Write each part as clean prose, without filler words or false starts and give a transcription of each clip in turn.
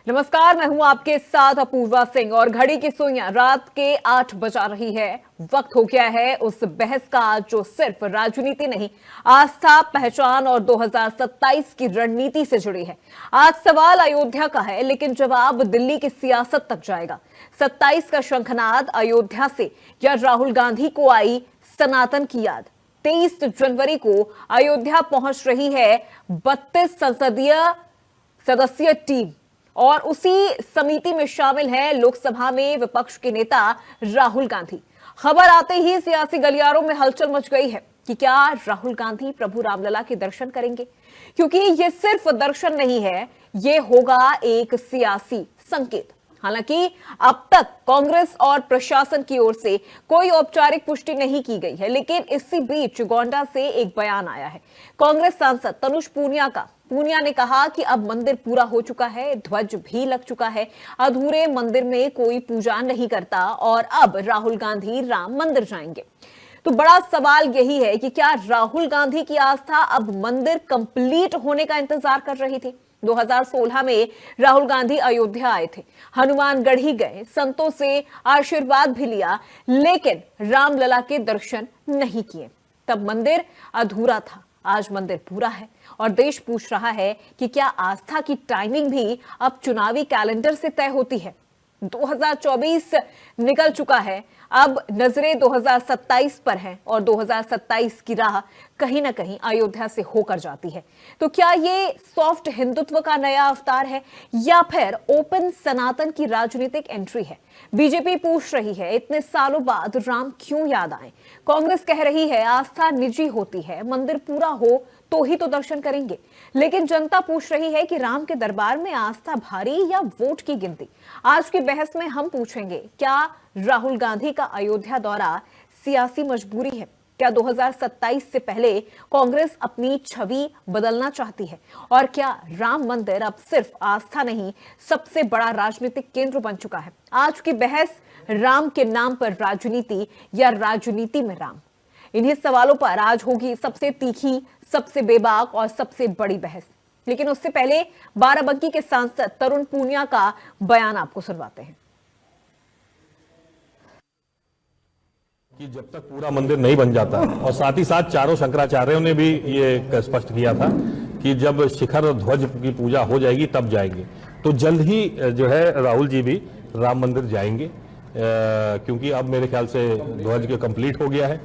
नमस्कार, मैं हूं आपके साथ अपूर्वा सिंह और घड़ी की सुइयां रात के 8 बजा रही है। वक्त हो गया है उस बहस का जो सिर्फ राजनीति नहीं, आस्था, पहचान और 2027 की रणनीति से जुड़ी है। आज सवाल अयोध्या का है, लेकिन जवाब दिल्ली की सियासत तक जाएगा। 27 का शंखनाद अयोध्या से या राहुल गांधी को आई सनातन की याद। 23 जनवरी को अयोध्या पहुंच रही है 32 संसदीय सदस्यीय टीम और उसी समिति में शामिल है लोकसभा में विपक्ष के नेता राहुल गांधी। खबर आते ही सियासी गलियारों में हलचल मच गई है कि क्या राहुल गांधी प्रभु रामलला के दर्शन करेंगे, क्योंकि ये सिर्फ दर्शन नहीं है, ये होगा एक सियासी संकेत। हालांकि अब तक कांग्रेस और प्रशासन की ओर से कोई औपचारिक पुष्टि नहीं की गई है, लेकिन इसी बीच गोंडा से एक बयान आया है। कांग्रेस सांसद तनुष पूनिया ने कहा कि अब मंदिर पूरा हो चुका है, ध्वज भी लग चुका है, अधूरे मंदिर में कोई पूजा नहीं करता और अब राहुल गांधी राम मंदिर जाएंगे। तो बड़ा सवाल यही है कि क्या राहुल गांधी की आस्था अब मंदिर कंप्लीट होने का इंतजार कर रही थी? 2016 में राहुल गांधी अयोध्या आए थे, हनुमानगढ़ी गए, संतों से आशीर्वाद भी लिया, लेकिन रामलला के दर्शन नहीं किए। तब मंदिर अधूरा था, आज मंदिर पूरा है और देश पूछ रहा है कि क्या आस्था की टाइमिंग भी अब चुनावी कैलेंडर से तय होती है? 2024 निकल चुका है, अब नजरें 2027 पर हैं और 2027 की राह कहीं ना कहीं अयोध्या से होकर जाती है। तो क्या ये सॉफ्ट हिंदुत्व का नया अवतार है या फिर ओपन सनातन की राजनीतिक एंट्री है? बीजेपी पूछ रही है इतने सालों बाद राम क्यों याद आए? कांग्रेस कह रही है आस्था निजी होती है, मंदिर पूरा हो तो ही तो दर्शन करेंगे। लेकिन जनता पूछ रही है कि राम के दरबार में आस्था भारी या वोट की गिनती? आज की बहस में हम पूछेंगे, क्या राहुल गांधी का अयोध्या दौरा सियासी मजबूरी है? क्या 2027 से पहले कांग्रेस अपनी छवि बदलना चाहती है? और क्या राम मंदिर अब सिर्फ आस्था नहीं, सबसे बड़ा राजनीतिक केंद्र बन चुका है? आज की बहस राम के नाम पर राजनीति या राजनीति में राम, इन्हीं सवालों पर आज होगी सबसे तीखी, सबसे बेबाक और सबसे बड़ी बहस। लेकिन उससे पहले बाराबंकी के सांसद तरुण पूनिया का बयान आपको सुनवाते हैं कि जब तक पूरा मंदिर नहीं बन जाता, और साथ ही साथ चारों शंकराचार्यों ने भी ये स्पष्ट किया था कि जब शिखर ध्वज की पूजा हो जाएगी तब जाएंगे। तो जल्द ही जो है राहुल जी भी राम मंदिर जाएंगे, क्योंकि अब मेरे ख्याल से ध्वज के कंप्लीट हो गया है।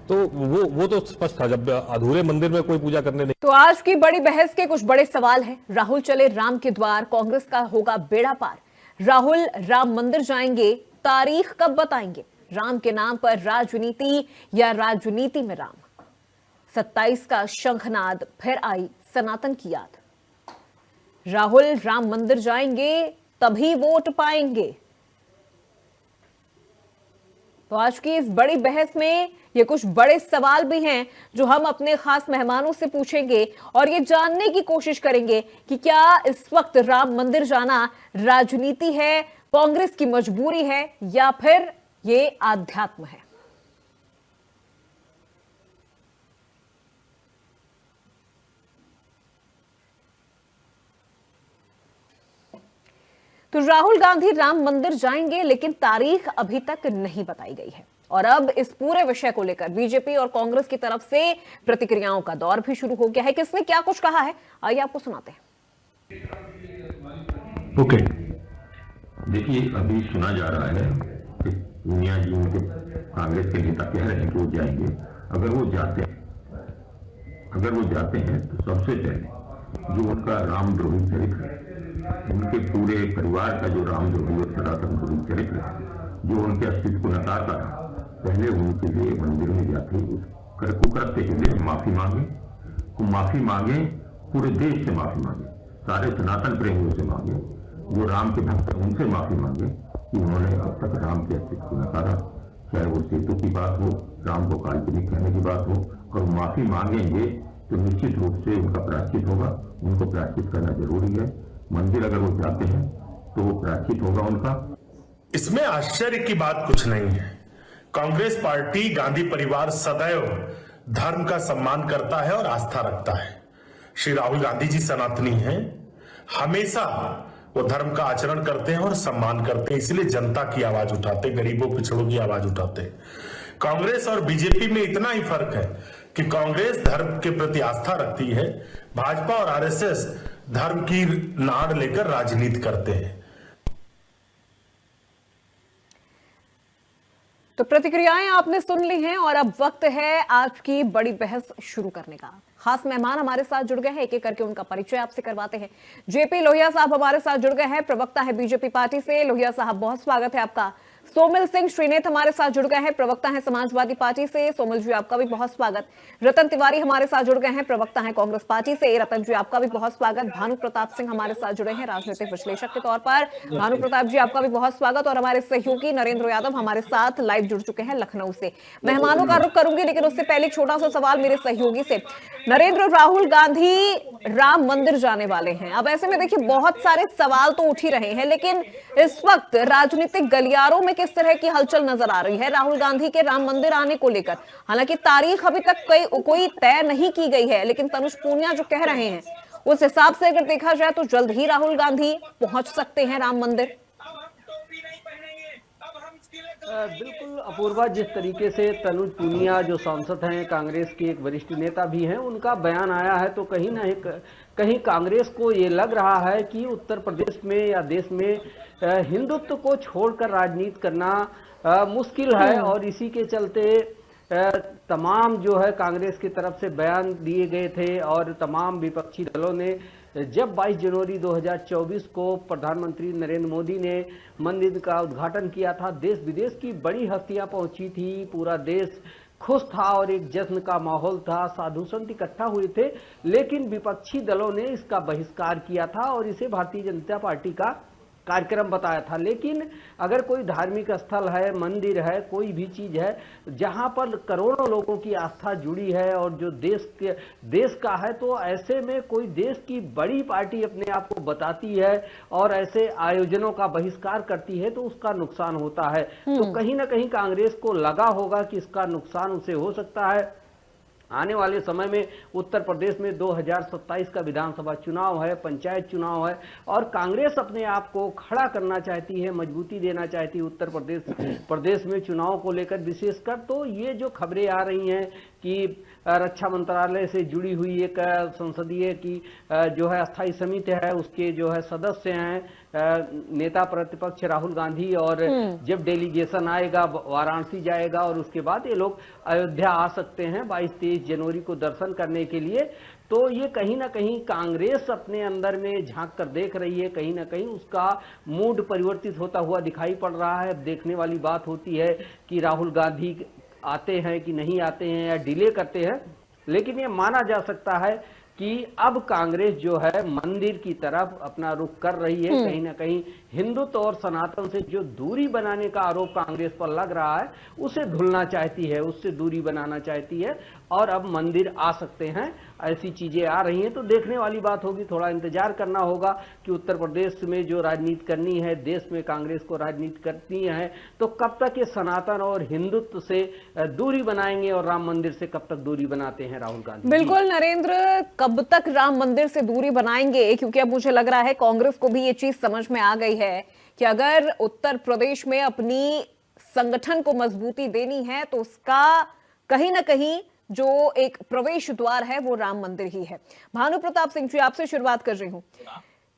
तो वो तो स्पष्ट था, जब अधूरे मंदिर में कोई पूजा करने नहीं। तो आज की बड़ी बहस के कुछ बड़े सवाल हैं। राहुल चले राम के द्वार, कांग्रेस का होगा बेड़ा पार। राहुल राम मंदिर जाएंगे, तारीख कब बताएंगे? राम के नाम पर राजनीति या राजनीति में राम? 27 का शंखनाद, फिर आई सनातन की याद। राहुल राम मंदिर जाएंगे तभी वोट पाएंगे। तो आज की इस बड़ी बहस में ये कुछ बड़े सवाल भी हैं जो हम अपने खास मेहमानों से पूछेंगे और ये जानने की कोशिश करेंगे कि क्या इस वक्त राम मंदिर जाना राजनीति है, कांग्रेस की मजबूरी है या फिर ये आध्यात्म है। तो राहुल गांधी राम मंदिर जाएंगे, लेकिन तारीख अभी तक नहीं बताई गई है और अब इस पूरे विषय को लेकर बीजेपी और कांग्रेस की तरफ से प्रतिक्रियाओं का दौर भी शुरू हो गया है। किसने क्या कुछ कहा है, आइए आपको सुनाते हैं। ओके, देखिए अभी सुना जा रहा है कि पूनिया जी उनके कांग्रेस के नेता कह रहे हैं कि वो जाएंगे। अगर वो जाते हैं तो सबसे पहले जो उनका रामद्रोही चरित्र है, उनके पूरे परिवार का जो रामद्रोही और सनातन द्रोही चरित्र है, जो उनके अस्तित्व को नकारता था, पहले उनके लिए मंदिर में जाके उस कुकृत्य के लिए माफी मांगे, पूरे देश से माफी मांगे, सारे सनातन प्रेमियों से मांगे, जो राम के भक्त उनसे माफी मांगे कि उन्होंने अब तक राम के अस्तित्व को नकारा। चाहे वो सेतु की बात हो, राम को काल्पनिक कहने की बात हो, और माफी मांगेंगे तो निश्चित रूप से उनका प्रायश्चित होगा। उनको प्रायश्चित करना जरूरी है। मंदिर अगर वो जाते हैं तो वो प्रायश्चित होगा उनका। इसमें आश्चर्य की बात कुछ नहीं है। कांग्रेस पार्टी, गांधी परिवार सदैव धर्म का सम्मान करता है और आस्था रखता है। श्री राहुल गांधी जी सनातनी हैं, हमेशा वो धर्म का आचरण करते हैं और सम्मान करते हैं, इसलिए जनता की आवाज उठाते हैं, गरीबों पिछड़ों की आवाज उठाते हैं। कांग्रेस और बीजेपी में इतना ही फर्क है कि कांग्रेस धर्म के प्रति आस्था रखती है, भाजपा और आरएसएस धर्म की नाड़ लेकर राजनीति करते हैं। तो प्रतिक्रियाएं आपने सुन ली हैं और अब वक्त है आज की बड़ी बहस शुरू करने का। खास मेहमान हमारे साथ जुड़ गए हैं, एक एक करके उनका परिचय आपसे करवाते हैं। जेपी लोहिया साहब हमारे साथ जुड़ गए हैं, प्रवक्ता है बीजेपी पार्टी से। लोहिया साहब बहुत स्वागत है आपका। सोमिल सिंह श्रीनेत हमारे साथ जुड़ गए हैं, प्रवक्ता हैं समाजवादी पार्टी से। सोमिल जी आपका भी बहुत स्वागत। रतन तिवारी हमारे साथ जुड़ गए हैं, प्रवक्ता हैं कांग्रेस पार्टी से। रतन जी आपका भी बहुत स्वागत। भानु प्रताप सिंह हमारे साथ जुड़े हैं राजनीतिक विश्लेषक के तौर पर। भानु प्रताप जी आपका भी बहुत स्वागत। और हमारे सहयोगी नरेंद्र यादव हमारे साथ लाइव जुड़ चुके हैं लखनऊ से। मेहमानों का रुख करूंगी, लेकिन उससे पहले एक छोटा सा सवाल मेरे सहयोगी से। नरेंद्र, राहुल गांधी राम मंदिर जाने वाले हैं। अब ऐसे में देखिए बहुत सारे सवाल तो उठ ही रहे हैं, लेकिन इस वक्त राजनीतिक गलियारों में किस तरह की हलचल नजर आ रही है राहुल गांधी के राम मंदिर आने को लेकर? हालांकि तारीख अभी तक कोई तय नहीं की गई है, लेकिन तनुज पूनिया जो कह रहे हैं उस हिसाब से अगर देखा जाए तो जल्द ही राहुल गांधी पहुंच सकते हैं राम मंदिर। बिल्कुल अपूर्वा, जिस तरीके से तनुज पूनिया जो सांसद हैं, कांग्रेस के एक वरिष्ठ नेता भी हैं, उनका बयान आया है तो कहीं ना कहीं कांग्रेस को ये लग रहा है कि उत्तर प्रदेश में या देश में हिंदुत्व को छोड़कर राजनीति करना मुश्किल है। और इसी के चलते तमाम जो है कांग्रेस की तरफ से बयान दिए गए थे और तमाम विपक्षी दलों ने जब 22 जनवरी 2024 को प्रधानमंत्री नरेंद्र मोदी ने मंदिर का उद्घाटन किया था, देश विदेश की बड़ी हस्तियां पहुंची थी, पूरा देश खुश था और एक जश्न का माहौल था, साधु संत इकट्ठा हुए थे। लेकिन विपक्षी दलों ने इसका बहिष्कार किया था और इसे भारतीय जनता पार्टी का कार्यक्रम बताया था। लेकिन अगर कोई धार्मिक स्थल है, मंदिर है, कोई भी चीज है जहां पर करोड़ों लोगों की आस्था जुड़ी है और जो देश का है, तो ऐसे में कोई देश की बड़ी पार्टी अपने आप को बताती है और ऐसे आयोजनों का बहिष्कार करती है तो उसका नुकसान होता है। तो कहीं ना कहीं कांग्रेस को लगा होगा कि इसका नुकसान उसे हो सकता है। आने वाले समय में उत्तर प्रदेश में 2027 का विधानसभा चुनाव है, पंचायत चुनाव है और कांग्रेस अपने आप को खड़ा करना चाहती है, मजबूती देना चाहती है उत्तर प्रदेश में चुनाव को लेकर विशेषकर। तो ये जो खबरें आ रही हैं कि रक्षा मंत्रालय से जुड़ी हुई एक संसदीय की जो है अस्थायी समिति है, उसके जो है सदस्य हैं नेता प्रतिपक्ष राहुल गांधी, और जब डेलीगेशन आएगा वाराणसी जाएगा और उसके बाद ये लोग अयोध्या आ सकते हैं 22-23 जनवरी को दर्शन करने के लिए। तो ये कहीं ना कहीं कांग्रेस अपने अंदर में झांक कर देख रही है, कहीं ना कहीं उसका मूड परिवर्तित होता हुआ दिखाई पड़ रहा है। देखने वाली बात होती है कि राहुल गांधी आते हैं कि नहीं आते हैं या डिले करते हैं, लेकिन ये माना जा सकता है कि अब कांग्रेस जो है मंदिर की तरफ अपना रुख कर रही है। कहीं ना कहीं हिंदुत्व और सनातन से जो दूरी बनाने का आरोप कांग्रेस पर लग रहा है उसे धुलना चाहती है, उससे दूरी बनाना चाहती है और अब मंदिर आ सकते हैं, ऐसी चीजें आ रही हैं। तो देखने वाली बात होगी, थोड़ा इंतजार करना होगा कि उत्तर प्रदेश में जो राजनीति करनी है, देश में कांग्रेस को राजनीति करनी है, तो कब तक ये सनातन और हिंदुत्व से दूरी बनाएंगे और राम मंदिर से कब तक दूरी बनाते हैं राहुल गांधी। बिल्कुल नरेंद्र, कब तक राम मंदिर से दूरी बनाएंगे, क्योंकि अब मुझे लग रहा है कांग्रेस को भी ये चीज समझ में आ गई है कि अगर उत्तर प्रदेश में अपनी संगठन को मजबूती देनी है तो उसका कहीं ना कहीं जो एक प्रवेश द्वार है वो राम मंदिर ही है। भानु प्रताप सिंह जी, आपसे शुरुआत कर रही हूं।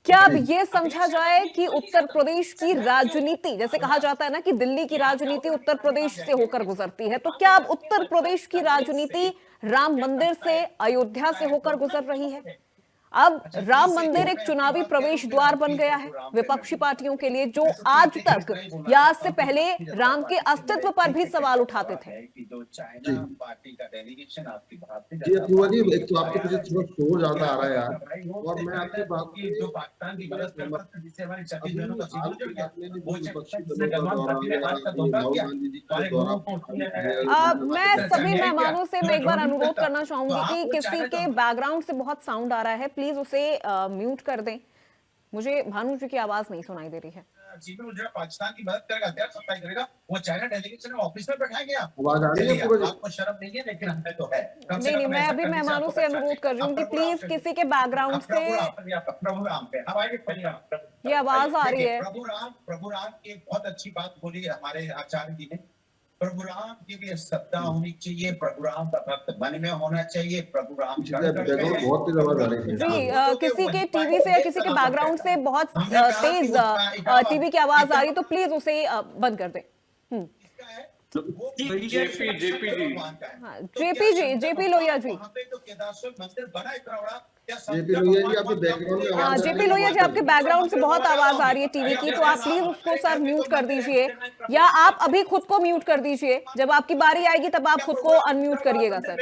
क्या अब ये समझा जाए कि उत्तर प्रदेश की राजनीति, जैसे कहा जाता है ना कि दिल्ली की राजनीति उत्तर प्रदेश से होकर गुजरती है, तो क्या अब उत्तर प्रदेश की राजनीति राम मंदिर से, अयोध्या से होकर गुजर रही है? अब राम मंदिर एक चुनावी प्रवेश द्वार बन गया है विपक्षी पार्टियों के लिए, जो आज तक या आज से पहले राम के अस्तित्व पर भी सवाल उठाते थे। जी अपूर्वा जी, एक तो आपके पीछे थोड़ा शोर ज्यादा आ रहा है यार, और मैं आपकी बात जो पाकिस्तान की गलत संबंध जिससे हमारी 26 जनों का हाल सीधे के आपने वो विपक्षी जिसने दलों का गलमान करके आज का दौरा किया राहुल गांधी जी का दौरा, मैं सभी मेहमानों से मैं एक बार अनुरोध करना चाहूंगी कि किसी के बैकग्राउंड से बहुत साउंड आ रहा है, प्लीज उसे म्यूट कर दें। मुझे भानु जी की आवाज नहीं सुनाई दे रही है। जीपी मुझे पाकिस्तान की मदद करेगा, देर सप्लाई करेगा, वो चाइना डेलीगेशन में ऑफिस में बैठाएंगे आप। आवाज आ रही है चलिए, पूरा? आपको शर्म नहीं है, लेकिन हमें तो है। कम से नहीं, कम मैं ऐसा अभी करने से मेहमानों आपको से बचा अनुरोध लेंगे। कर रही हूँ कि आप प्रभु प्लीज राम किसी के बैकग्राउंड आप प्रभु से राम पे, आप प्रभु राम पे अब आइए, पहले आप ये आवाज आ रही देखिए, है। प्रभु राम की एक बहुत अच्छी बात बोली है हमारे आचार्य जी ने। प्रभु राम की भी सत्ता होनी चाहिए, प्रभु राम का भक्त मन में होना चाहिए, प्रभु राम बैकग्राउंड बहुत तेज आवाज आ रही है। जी, किसी के टीवी से या किसी के बैकग्राउंड से बहुत तेज टीवी की आवाज आ रही है, तो प्लीज उसे बंद कर दें। जेपी लोहिया जी, जेपी लोहिया जी, आपके बैकग्राउंड में आवाज आ जेपी रही लोहिया है। जी, आपके बैकग्राउंड से बहुत आवाज आ रही है टीवी की, तो आप प्लीज उसको सर म्यूट कर दीजिए, या आप अभी खुद को म्यूट कर दीजिए। जब आपकी बारी आएगी तब आप खुद को अनम्यूट करिएगा सर।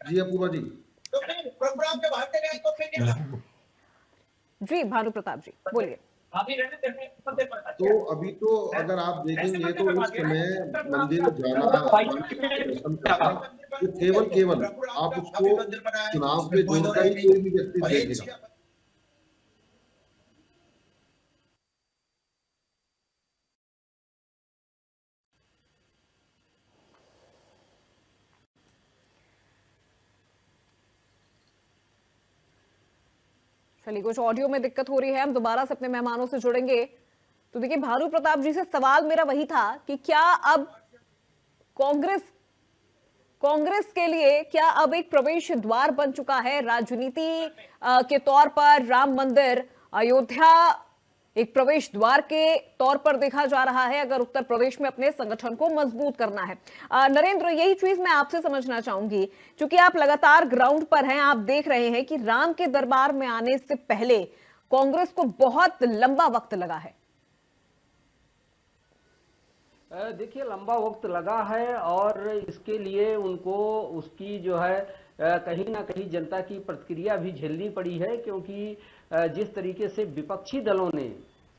जी अपूर्वा जी। जी भानु प्रताप जी बोलिए। तो अभी तो अगर आप देखेंगे तो इस समय मंदिर जाना, दर्शन करना, तो केवल आप उसको चुनाव के जोड़ का ही कोई भी व्यक्ति देखेगा। चलिए, कुछ ऑडियो में दिक्कत हो रही है, हम दोबारा से अपने मेहमानों से जुड़ेंगे। तो देखिए, भानु प्रताप जी से सवाल मेरा वही था कि क्या अब कांग्रेस के लिए क्या अब एक प्रवेश द्वार बन चुका है राजनीति के तौर पर? राम मंदिर अयोध्या एक प्रवेश द्वार के तौर पर देखा जा रहा है अगर उत्तर प्रदेश में अपने संगठन को मजबूत करना है। नरेंद्र, यही चीज मैं आपसे समझना चाहूंगी, क्योंकि आप लगातार ग्राउंड पर हैं, आप देख रहे हैं कि राम के दरबार में आने से पहले कांग्रेस को बहुत लंबा वक्त लगा है। देखिए, लंबा वक्त लगा है और इसके लिए उनको उसकी जो है कहीं ना कहीं जनता की प्रतिक्रिया भी झेलनी पड़ी है, क्योंकि जिस तरीके से विपक्षी दलों ने,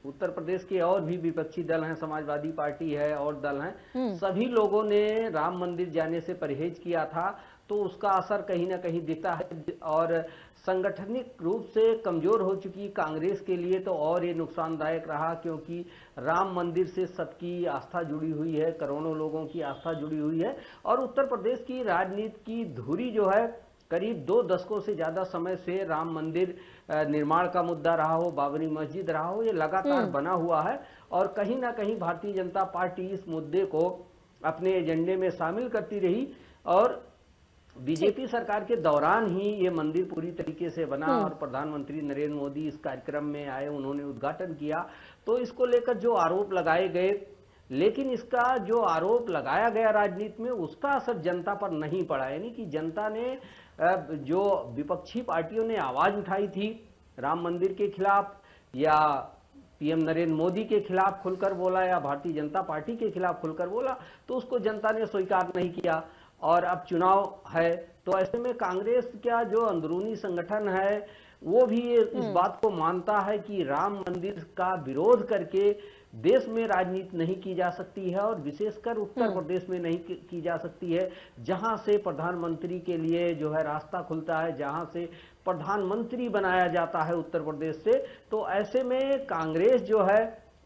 उत्तर प्रदेश के और भी विपक्षी दल हैं, समाजवादी पार्टी है और दल हैं, सभी लोगों ने राम मंदिर जाने से परहेज किया था, तो उसका असर कहीं ना कहीं दिखता है। और संगठनिक रूप से कमजोर हो चुकी कांग्रेस के लिए तो और ये नुकसानदायक रहा, क्योंकि राम मंदिर से सबकी आस्था जुड़ी हुई है, करोड़ों लोगों की आस्था जुड़ी हुई है। और उत्तर प्रदेश की राजनीति की धुरी जो है, करीब 2 दशकों से ज्यादा समय से राम मंदिर निर्माण का मुद्दा रहा हो, बाबरी मस्जिद रहा हो, ये लगातार बना हुआ है। और कहीं ना कहीं भारतीय जनता पार्टी इस मुद्दे को अपने एजेंडे में शामिल करती रही, और बीजेपी सरकार के दौरान ही ये मंदिर पूरी तरीके से बना और प्रधानमंत्री नरेंद्र मोदी इस कार्यक्रम में आए, उन्होंने उद्घाटन किया। तो इसको लेकर जो आरोप लगाए गए, लेकिन इसका जो आरोप लगाया गया राजनीति में, उसका असर जनता पर नहीं पड़ा। यानी कि जनता ने जो विपक्षी पार्टियों ने आवाज उठाई थी राम मंदिर के खिलाफ, या पीएम नरेंद्र मोदी के खिलाफ खुलकर बोला, या भारतीय जनता पार्टी के खिलाफ खुलकर बोला, तो उसको जनता ने स्वीकार नहीं किया। और अब चुनाव है, तो ऐसे में कांग्रेस का जो अंदरूनी संगठन है वो भी इस बात को मानता है कि राम मंदिर का विरोध करके देश में राजनीति नहीं की जा सकती है, और विशेषकर उत्तर प्रदेश में नहीं की जा सकती है, जहां से प्रधानमंत्री के लिए जो है रास्ता खुलता है, जहां से प्रधानमंत्री बनाया जाता है उत्तर प्रदेश से। तो ऐसे में कांग्रेस जो है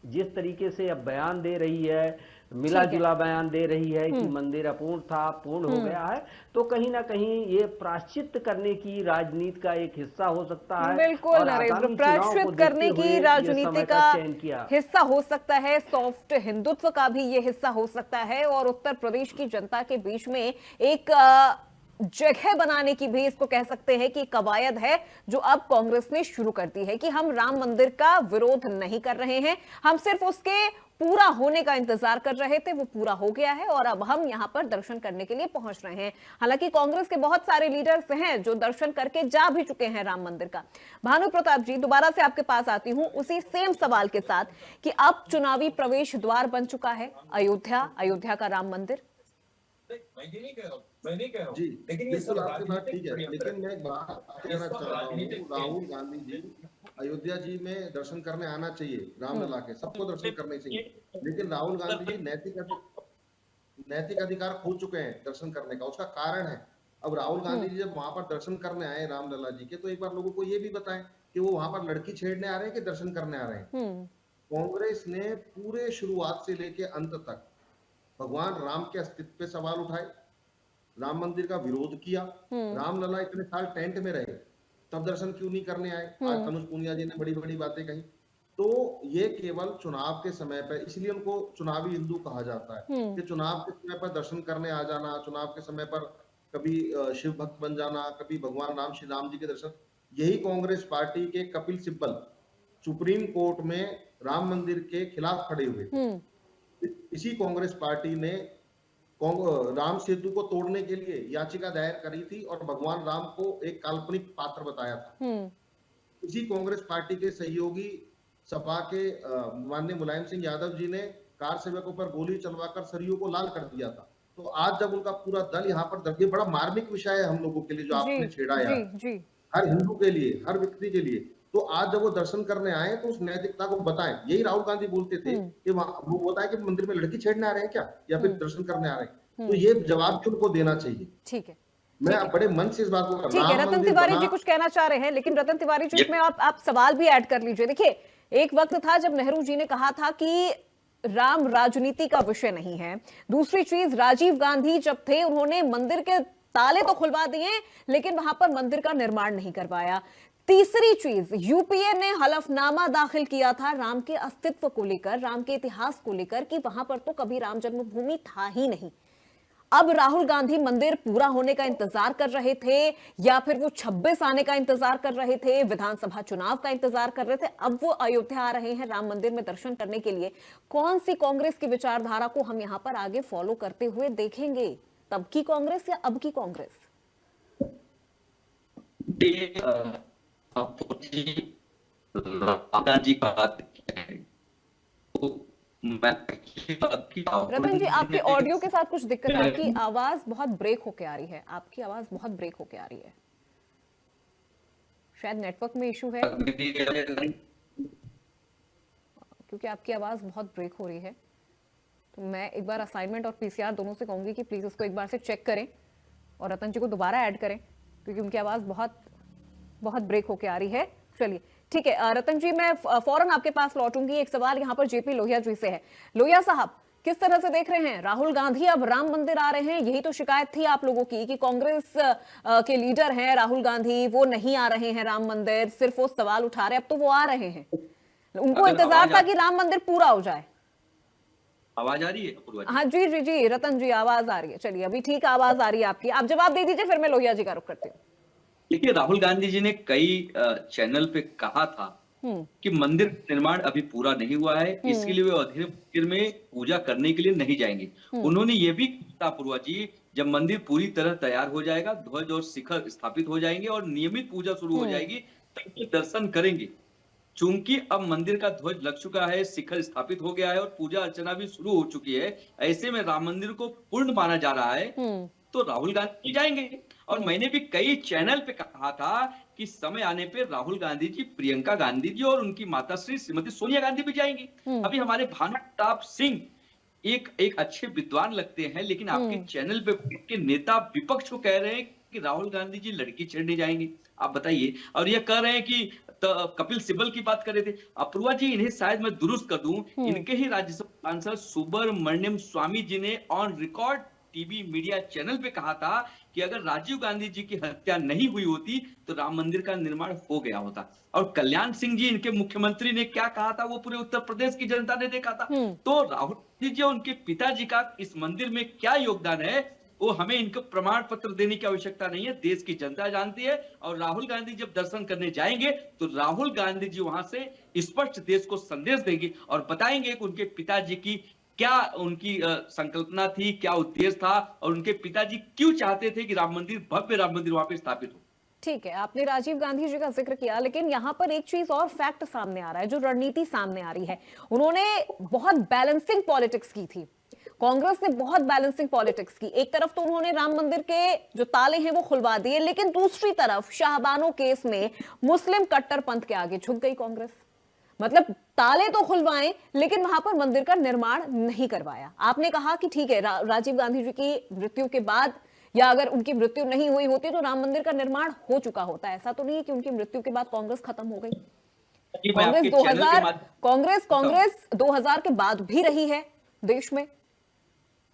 जिस तरीके से अब बयान दे रही है, मिला जुला बयान दे रही है कि मंदिर अपूर्ण था, पूर्ण हो गया है, तो कहीं ना कहीं ये प्रायश्चित करने की राजनीति का एक हिस्सा हो सकता है। बिल्कुल नरेंद्र, प्रायश्चित करने की राजनीति का हिस्सा हो सकता है, सॉफ्ट हिंदुत्व का भी ये हिस्सा हो सकता है, और उत्तर प्रदेश की जनता के बीच में एक जगह बनाने की भी इसको कह सकते हैं कि कवायद है जो अब कांग्रेस ने शुरू कर दी है कि हम राम मंदिर का विरोध नहीं कर रहे हैं, हम सिर्फ उसके पूरा होने का इंतजार कर रहे थे, वो पूरा हो गया है और अब हम यहां पर दर्शन करने के लिए पहुंच रहे हैं। हालांकि कांग्रेस के बहुत सारे लीडर्स हैं जो दर्शन करके जा भी चुके हैं राम मंदिर का। भानु प्रताप जी, दोबारा से आपके पास आती हूं उसी सेम सवाल के साथ कि अब चुनावी प्रवेश द्वार बन चुका है अयोध्या का राम मंदिर। जी, लेकिन ये सब आपकी बात ठीक है, लेकिन मैं एक बात कहना चाह रहा हूँ, राहुल गांधी जी अयोध्या जी में दर्शन करने आना चाहिए, रामलला के सबको दर्शन करने चाहिए, लेकिन राहुल गांधी जी नैतिक अधिकार खो चुके हैं दर्शन करने का। उसका कारण है, अब राहुल गांधी जी जब वहां पर दर्शन करने आए रामलला जी के, तो एक बार लोगों को ये भी बताएं कि वो वहां पर लड़की छेड़ने आ रहे हैं कि दर्शन करने आ रहे हैं। कांग्रेस ने पूरे शुरुआत से लेके अंत तक भगवान राम के अस्तित्व पे सवाल उठाए, राम मंदिर का विरोध किया। रामलला इतने साल टेंट में रहे, तब दर्शन क्यों नहीं करने आए? आज तनुज पुनिया जी ने बड़ी बड़ी बातें कही। तो ये केवल चुनाव के समय पर, इसलिए उनको चुनावी हिंदू कहा जाता है कि चुनाव के समय पर दर्शन करने आ जाना, चुनाव के समय पर कभी शिव भक्त बन जाना, कभी भगवान राम श्री राम जी के दर्शन। यही कांग्रेस पार्टी के कपिल सिब्बल सुप्रीम कोर्ट में राम मंदिर के खिलाफ खड़े हुए। इसी कांग्रेस पार्टी ने राम सेतु को तोड़ने के लिए याचिका दायर करी थी और भगवान राम को एक काल्पनिक पात्र बताया था। इसी कांग्रेस पार्टी के सहयोगी सपा के माननीय मुलायम सिंह यादव जी ने कार सेवकों पर गोली चलवाकर सरयू को लाल कर दिया था। तो आज जब उनका पूरा दल यहाँ पर, ये बड़ा मार्मिक विषय है हम लोगों के लिए जो आपने छेड़ा यार, हर हिंदू के लिए, हर व्यक्ति के लिए। तो आज जब वो दर्शन करने आए तो उस नैतिकता को बताएं। यही राहुल गांधी बोलते थे कि वो बताए कि मंदिर में लड़की छेड़ने आ रहे हैं क्या, या फिर दर्शन करने आ रहे हैं। तो ये जवाब भी उनको देना चाहिए। ठीक है, मैं बड़े मन से इस बात को, ठीक है। रतन तिवारी जी कुछ कहना चाह रहे हैं, लेकिन रतन तिवारी जी इसमें आप सवाल भी ऐड कर लीजिए। देखिए, एक वक्त था जब नेहरू जी ने कहा था कि राम राजनीति का विषय नहीं है। दूसरी चीज, राजीव गांधी जब थे उन्होंने मंदिर के ताले तो खुलवा दिए, लेकिन वहां पर मंदिर का निर्माण नहीं करवाया। तीसरी चीज, यूपीए ने हलफनामा दाखिल किया था राम के अस्तित्व को लेकर, राम के इतिहास को लेकर, कि वहां पर तो कभी राम जन्मभूमि था ही नहीं। अब राहुल गांधी मंदिर पूरा होने का इंतजार कर रहे थे, या फिर वो 26 आने का इंतजार कर रहे थे, विधानसभा चुनाव का इंतजार कर रहे थे, अब वो अयोध्या आ रहे हैं राम मंदिर में दर्शन करने के लिए। कौन सी कांग्रेस की विचारधारा को हम यहां पर आगे फॉलो करते हुए देखेंगे? तब की कांग्रेस या अब की कांग्रेस? रतन जी, आपके ऑडियो के साथ कुछ दिक्कत है, आपकी आवाज बहुत ब्रेक होके आ रही है, आपकी आवाज बहुत ब्रेक होके आ रही है। शायद नेटवर्क में इशू है, क्योंकि आपकी आवाज बहुत ब्रेक हो रही है। तो मैं एक बार असाइनमेंट और पीसीआर दोनों से कहूंगी कि प्लीज इसको एक बार से चेक करें और रतन जी को दोबारा ऐड करें, क्योंकि उनकी आवाज बहुत ब्रेक होके आ रही है। चलिए ठीक है रतन जी, मैं फौरन आपके पास लौटूंगी। एक सवाल यहाँ पर जेपी लोहिया जी से है। लोहिया साहब, किस तरह से देख रहे हैं, राहुल गांधी अब राम मंदिर आ रहे हैं? यही तो शिकायत थी आप लोगों की कि कांग्रेस के लीडर हैं राहुल गांधी, वो नहीं आ रहे हैं राम मंदिर, सिर्फ वो सवाल उठा रहे हैं। अब तो वो आ रहे हैं, उनको इंतजार था कि राम मंदिर पूरा हो जाए। आवाज आ रही है? हाँ जी जी जी रतन जी, आवाज आ रही है। चलिए, अभी ठीक आवाज आ रही है आपकी, आप जवाब दे दीजिए, फिर मैं लोहिया जी का रुख करती हूँ। देखिए, राहुल गांधी जी ने कई चैनल पे कहा था कि मंदिर निर्माण अभी पूरा नहीं हुआ है, इसके लिए वे अयोध्या मंदिर में पूजा करने के लिए नहीं जाएंगे। उन्होंने ये भी कहा पूर्वा जी, जब मंदिर पूरी तरह तैयार हो जाएगा, ध्वज और शिखर स्थापित हो जाएंगे और नियमित पूजा शुरू हो जाएगी, तब वे दर्शन करेंगे। चूंकि अब मंदिर का ध्वज लग चुका है, शिखर स्थापित हो गया है और पूजा अर्चना भी शुरू हो चुकी है, ऐसे में राम मंदिर को पूर्ण माना जा रहा है, तो राहुल गांधी जाएंगे। और मैंने भी कई चैनल पे कहा था कि समय आने पे राहुल गांधी जी, प्रियंका गांधी जी और उनकी माता श्री श्रीमती सोनिया गांधी भी जाएंगी। अभी हमारे भानु प्रताप सिंह एक अच्छे विद्वान लगते हैं, लेकिन आपके चैनल पे के नेता विपक्ष को कह रहे हैं कि राहुल गांधी जी लड़की छेड़ने जाएंगे। आप बताइए, और ये कह रहे हैं कि कपिल सिब्बल की बात कर रहे थे। अपूर्वा जी, इन्हें शायद मैं दुरुस्त कर दूं, इनके ही राज्यसभा सांसद सुब्रमण्यम स्वामी जी ने on record TV media channel पे कहा था कि अगर राजीव गांधी जी की हत्या नहीं हुई होती तो राम मंदिर का निर्माण हो गया होता। और कल्याण सिंह जी, इनके मुख्यमंत्री, ने क्या कहा था वो पूरे उत्तर प्रदेश की जनता ने देखा था। तो राहुल गांधी जी और उनके पिताजी का इस मंदिर में क्या योगदान है, वो हमें इनको प्रमाण पत्र देने की आवश्यकता नहीं है, देश की जनता जानती है। और राहुल गांधी जब दर्शन करने जाएंगे तो राहुल गांधी जी वहां से स्पष्ट देश को संदेश देंगे और बताएंगे कि उनके पिताजी की क्या उनकी संकल्पना थी, क्या उद्देश्य था, और उनके पिताजी क्यों चाहते थे कि राम मंदिर, भव्य राम मंदिर वहां पे स्थापित हो। ठीक है, आपने राजीव गांधी जी का जिक्र किया, लेकिन यहां पर एक चीज और फैक्ट सामने आ रहा है, जो रणनीति सामने आ रही है। उन्होंने बहुत बैलेंसिंग पॉलिटिक्स की थी, कांग्रेस ने बहुत बैलेंसिंग पॉलिटिक्स की। एक तरफ तो उन्होंने राम मंदिर के जो ताले हैं वो खुलवा दिए, लेकिन दूसरी तरफ शाहबानो केस में मुस्लिम कट्टरपंथ के आगे झुक गई कांग्रेस। मतलब ताले तो खुलवाएं लेकिन वहां पर मंदिर का निर्माण नहीं करवाया। आपने कहा कि ठीक है, राजीव गांधी जी की मृत्यु के बाद या अगर उनकी मृत्यु नहीं हुई होती तो राम मंदिर का निर्माण हो चुका होता। ऐसा तो नहीं है कि उनकी मृत्यु के बाद कांग्रेस खत्म हो गई। जी, मैं आपके चैनल के माध्यम- कांग्रेस 2000 के बाद भी रही है देश में,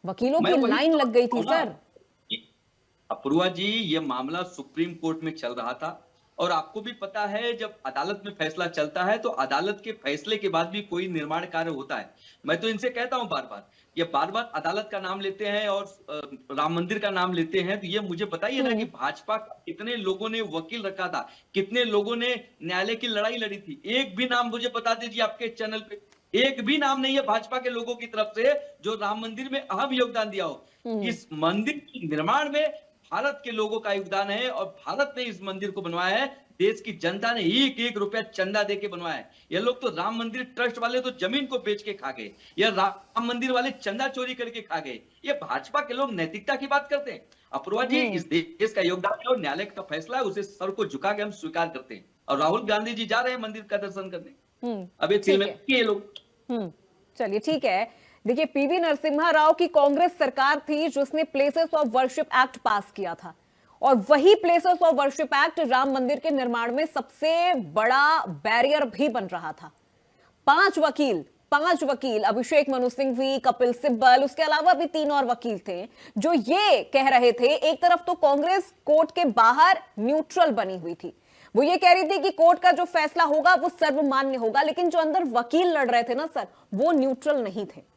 वकीलों मैं की वही लाइन लग गई थी तो ना, सर। अपूर्वा जी, ये मामला सुप्रीम कोर्ट में चल रहा था और आपको भी पता है जब अदालत में फैसला चलता है तो अदालत के फैसले के बाद भी कोई निर्माण कार्य होता है। मैं तो इनसे कहता हूं बार बार, ये बार बार अदालत का नाम लेते हैं और राम मंदिर का नाम लेते हैं, तो ये मुझे बताइए ना कि भाजपा कितने लोगों ने वकील रखा था, कितने लोगों ने न्यायालय की लड़ाई लड़ी थी। एक भी नाम मुझे बता दीजिए आपके चैनल पे, एक भी नाम नहीं है भाजपा के लोगों की तरफ से जो राम मंदिर में अहम योगदान दिया हो। इस मंदिर के निर्माण में भारत के लोगों का योगदान है और भारत ने इस मंदिर को बनवाया है। देश की जनता ने एक एक रुपया चंदा देके बनवाया है। ये लोग तो राम मंदिर ट्रस्ट वाले तो जमीन को बेच के खा गए, या राम मंदिर वाले चंदा चोरी करके खा गए। ये भाजपा के लोग नैतिकता की बात करते हैं। अपूर्वा जी, इस देश का योगदान है और न्यायालय का फैसला है, उसे सर को झुका के हम स्वीकार करते हैं। और राहुल गांधी जी जा रहे हैं मंदिर का दर्शन करने। अब ये लोग चलिए ठीक है। देखिए, पीवी नरसिम्हा राव की कांग्रेस सरकार थी जिसने प्लेसेस ऑफ वर्शिप एक्ट पास किया था और वही places of worship act Ram मंदिर के निर्माण में सबसे बड़ा बैरियर भी बन रहा था। पांच वकील अभिषेक मनु सिंघवी, कपिल सिब्बल, उसके अलावा भी 3 और वकील थे जो ये कह रहे थे, एक तरफ तो कांग्रेस कोर्ट के बाहर न्यूट्रल बनी हुई थी, वो ये कह रही थी कि कोर्ट का जो फैसला होगा वो सर्वमान्य होगा, लेकिन जो अंदर वकील लड़ रहे थे ना सर, वो न्यूट्रल नहीं थे,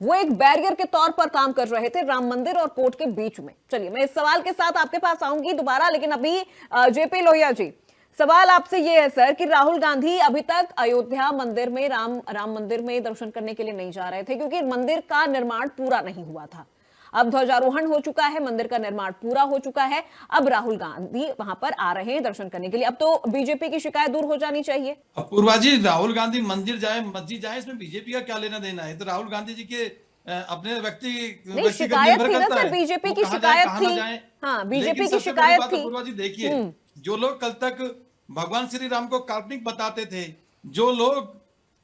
वो एक बैरियर के तौर पर काम कर रहे थे राम मंदिर और कोर्ट के बीच में। चलिए, मैं इस सवाल के साथ आपके पास आऊंगी दोबारा, लेकिन अभी जेपी लोहिया जी, सवाल आपसे ये है सर कि राहुल गांधी अभी तक अयोध्या मंदिर में राम मंदिर में दर्शन करने के लिए नहीं जा रहे थे क्योंकि मंदिर का निर्माण पूरा नहीं हुआ था। अब ध्वजारोहण हो चुका है, मंदिर का निर्माण पूरा हो चुका है, अब राहुल गांधी वहां पर आ रहे हैं दर्शन करने के लिए। अब तो बीजेपी की शिकायत दूर हो जानी चाहिए। अपूर्वा जी, राहुल गांधी मंदिर जाए मस्जिद जाए, इसमें बीजेपी का क्या लेना देना है? तो राहुल गांधी जी के अपने व्यक्तिगत शिकायत थी ना सर, है बीजेपी की शिकायत थी। हाँ, बीजेपी की शिकायत थी। अपूर्वा जी देखिए, जो लोग कल तक भगवान श्री राम को काल्पनिक बताते थे, जो लोग,